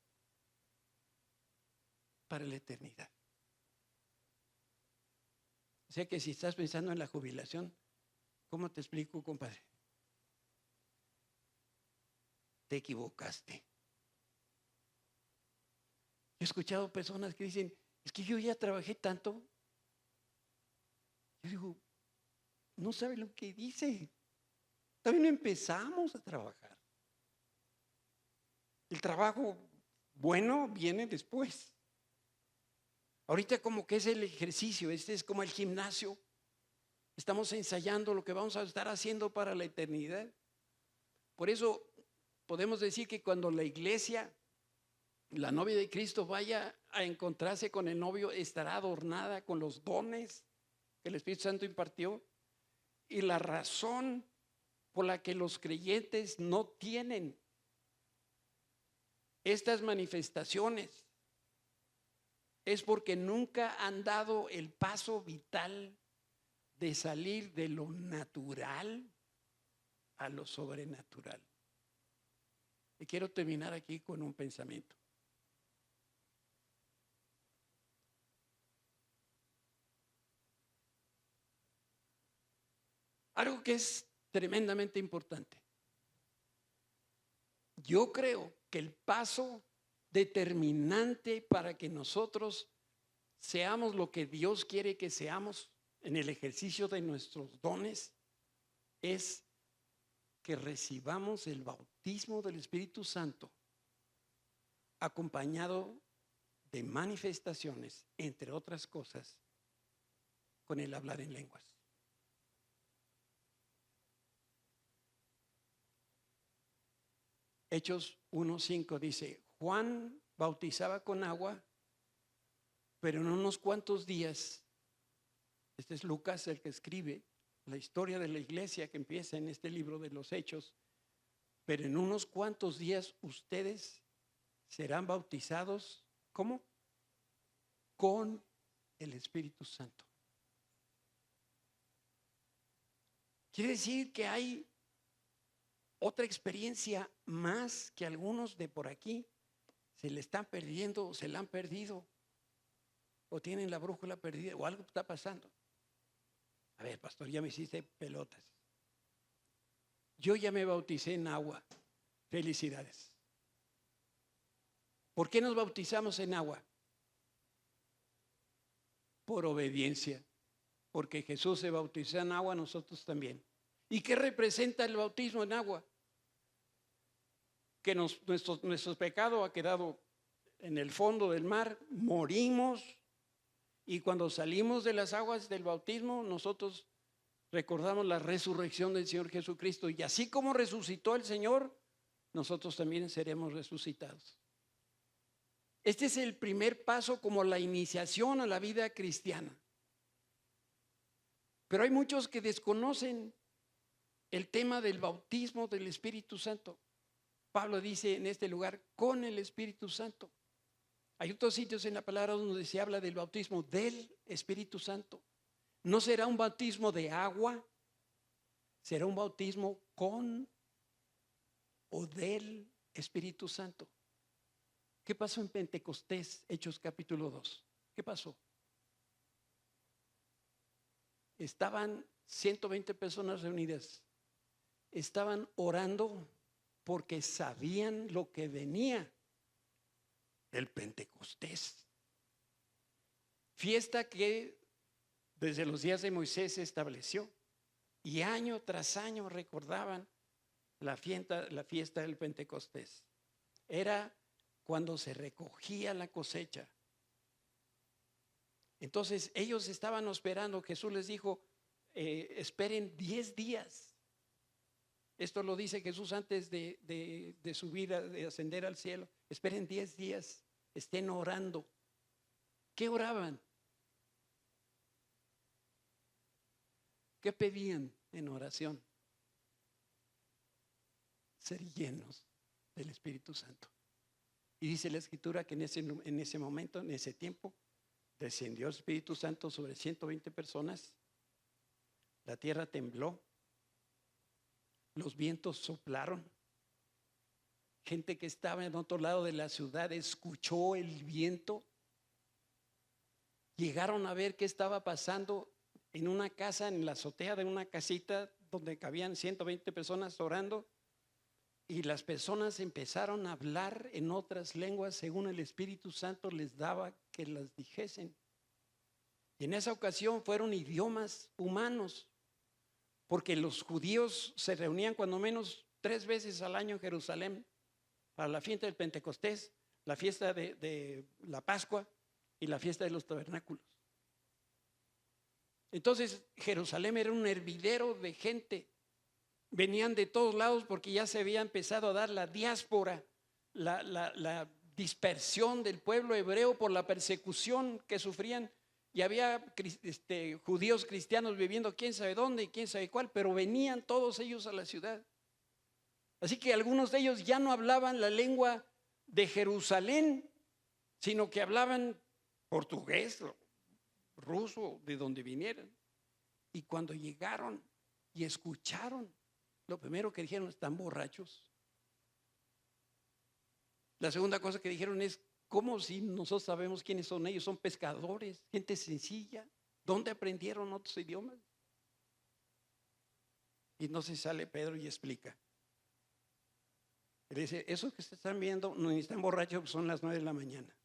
para la eternidad. O sea que si estás pensando en la jubilación, ¿cómo te explico, compadre? Te equivocaste. He escuchado personas que dicen, es que yo ya trabajé tanto. Yo digo, no sabe lo que dice. Todavía no empezamos a trabajar. El trabajo bueno viene después. Ahorita como que es el ejercicio, este es como el gimnasio. Estamos ensayando lo que vamos a estar haciendo para la eternidad. Por eso podemos decir que cuando la iglesia, la novia de Cristo, vaya a encontrarse con el novio, estará adornada con los dones que el Espíritu Santo impartió. Y la razón por la que los creyentes no tienen estas manifestaciones es porque nunca han dado el paso vital de salir de lo natural a lo sobrenatural. Y quiero terminar aquí con un pensamiento. Algo que es tremendamente importante. Yo creo que el paso determinante para que nosotros seamos lo que Dios quiere que seamos en el ejercicio de nuestros dones es que recibamos el bautismo del Espíritu Santo acompañado de manifestaciones, entre otras cosas, con el hablar en lenguas. Hechos 1:5 dice, Juan bautizaba con agua, pero en unos cuantos días, este es Lucas el que escribe la historia de la iglesia que empieza en este libro de los Hechos, pero en unos cuantos días ustedes serán bautizados, ¿cómo? Con el Espíritu Santo. Quiere decir que hay otra experiencia más que algunos de por aquí se le están perdiendo o se la han perdido o tienen la brújula perdida o algo está pasando. A ver, pastor, ya me hiciste pelotas. Yo ya me bauticé en agua. Felicidades. ¿Por qué nos bautizamos en agua? Por obediencia. Porque Jesús se bautizó en agua, nosotros también. ¿Y qué representa el bautismo en agua? Que nuestro pecado ha quedado en el fondo del mar, morimos y cuando salimos de las aguas del bautismo nosotros recordamos la resurrección del Señor Jesucristo y así como resucitó el Señor, nosotros también seremos resucitados. Este es el primer paso como la iniciación a la vida cristiana. Pero hay muchos que desconocen el tema del bautismo del Espíritu Santo. Pablo dice en este lugar, con el Espíritu Santo. Hay otros sitios en la palabra donde se habla del bautismo del Espíritu Santo. No será un bautismo de agua, será un bautismo con o del Espíritu Santo. ¿Qué pasó en Pentecostés, Hechos capítulo 2? ¿Qué pasó? Estaban 120 personas reunidas. Estaban orando porque sabían lo que venía del Pentecostés. Fiesta que desde los días de Moisés se estableció y año tras año recordaban la fiesta del Pentecostés. Era cuando se recogía la cosecha. Entonces ellos estaban esperando, Jesús les dijo, esperen 10 días. Esto lo dice Jesús antes de subir, de ascender al cielo. Esperen 10 días, estén orando. ¿Qué oraban? ¿Qué pedían en oración? Ser llenos del Espíritu Santo. Y dice la Escritura que en ese momento, en ese tiempo, descendió el Espíritu Santo sobre 120 personas. La tierra tembló. Los vientos soplaron. Gente que estaba en otro lado de la ciudad escuchó el viento. Llegaron a ver qué estaba pasando en una casa, en la azotea de una casita donde cabían 120 personas orando. Y las personas empezaron a hablar en otras lenguas según el Espíritu Santo les daba que las dijesen. Y en esa ocasión fueron idiomas humanos, porque los judíos se reunían cuando menos 3 veces al año en Jerusalén para la fiesta del Pentecostés, la fiesta de la Pascua y la fiesta de los tabernáculos. Entonces Jerusalén era un hervidero de gente. Venían de todos lados porque ya se había empezado a dar la diáspora, la dispersión del pueblo hebreo por la persecución que sufrían. Y había judíos cristianos viviendo quién sabe dónde y quién sabe cuál, pero venían todos ellos a la ciudad. Así que algunos de ellos ya no hablaban la lengua de Jerusalén, sino que hablaban portugués, ruso, de donde vinieran. Y cuando llegaron y escucharon, lo primero que dijeron, están borrachos. La segunda cosa que dijeron es, ¿cómo si nosotros sabemos quiénes son ellos? Son pescadores, gente sencilla. ¿Dónde aprendieron otros idiomas? Y entonces sale Pedro y explica. Él dice, esos que se están viendo no están borrachos, son las 9 de la mañana.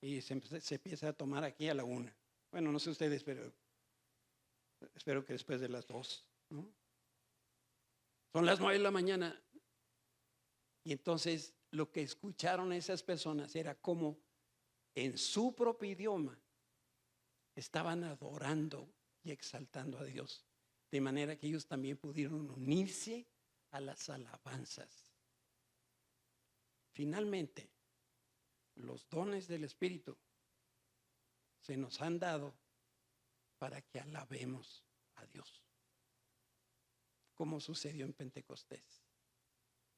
Y se empieza a tomar aquí a la 1. Bueno, no sé ustedes, pero espero que después de las 2, ¿no? Son las 9 de la mañana. Y entonces lo que escucharon esas personas era como en su propio idioma estaban adorando y exaltando a Dios. De manera que ellos también pudieron unirse a las alabanzas. Finalmente, los dones del Espíritu se nos han dado para que alabemos a Dios, como sucedió en Pentecostés.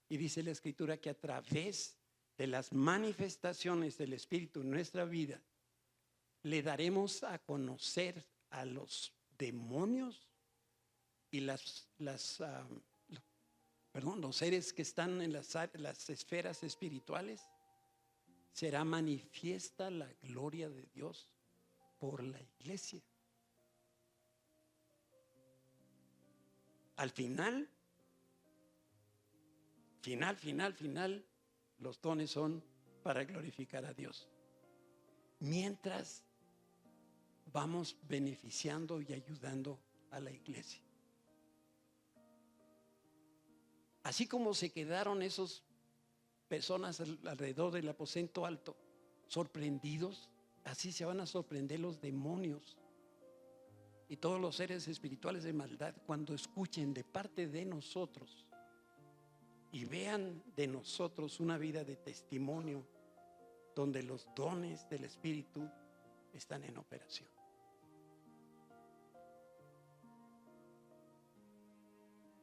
Y dice la Escritura que a través de las manifestaciones del Espíritu en nuestra vida, le daremos a conocer a los demonios y los seres que están en las esferas espirituales. Será manifiesta la gloria de Dios por la iglesia. Al final, los dones son para glorificar a Dios. Mientras vamos beneficiando y ayudando a la iglesia. Así como se quedaron esas personas alrededor del aposento alto sorprendidos, así se van a sorprender los demonios y todos los seres espirituales de maldad cuando escuchen de parte de nosotros y vean de nosotros una vida de testimonio donde los dones del Espíritu están en operación.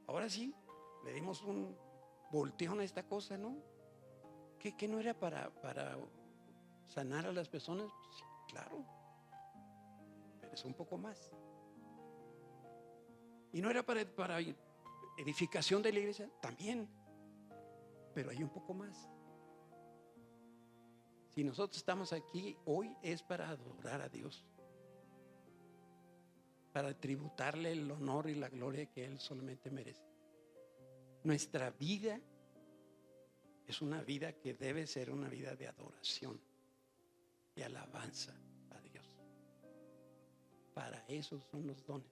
Ahora sí, le dimos un volteón a esta cosa, ¿no? ¿Que no era para sanar a las personas? Pues sí, claro, pero es un poco más. Y no era para edificación de la iglesia, también, pero hay un poco más. Si nosotros estamos aquí hoy es para adorar a Dios, para tributarle el honor y la gloria que Él solamente merece. Nuestra vida es una vida que debe ser una vida de adoración y alabanza a Dios. Para eso son los dones.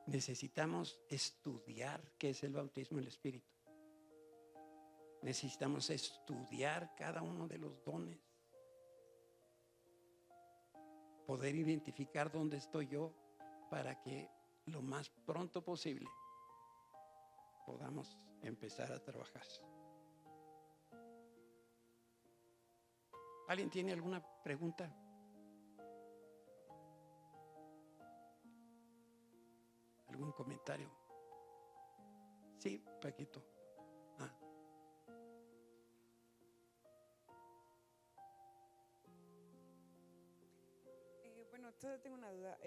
Necesitamos estudiar qué es el bautismo del Espíritu. Necesitamos estudiar cada uno de los dones. Poder identificar dónde estoy yo para que lo más pronto posible podamos empezar a trabajar. ¿Alguien tiene alguna pregunta? ¿Algún comentario? Sí, Paquito. Ah. Bueno, solo tengo una duda.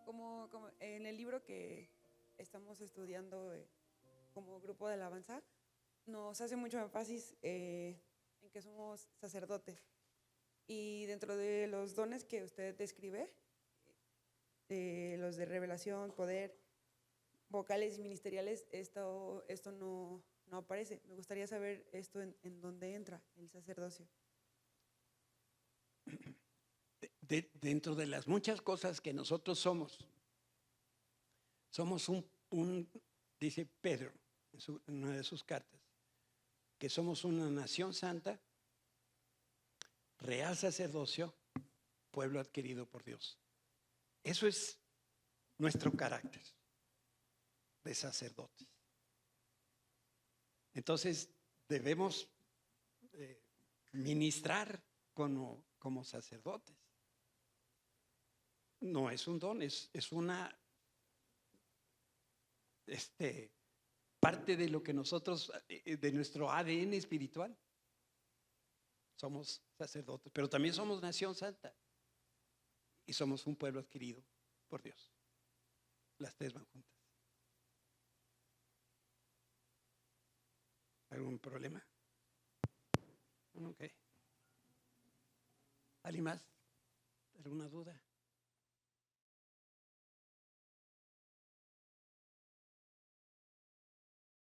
Como en el libro que estamos estudiando como grupo de alabanza, nos hace mucho énfasis en que somos sacerdotes. Y dentro de los dones que usted describe, los de revelación, poder, vocales y ministeriales, esto no aparece. Me gustaría saber esto en dónde entra el sacerdocio. Dentro de las muchas cosas que nosotros somos dice Pedro en una de sus cartas, que somos una nación santa, real sacerdocio, pueblo adquirido por Dios. Eso es nuestro carácter de sacerdotes. Entonces debemos ministrar como sacerdotes. No es un don, es una parte de lo que nosotros, de nuestro ADN espiritual. Somos sacerdotes, pero también somos nación santa y somos un pueblo adquirido por Dios. Las tres van juntas. ¿Algún problema? Ok. ¿Alguien más? ¿Alguna duda?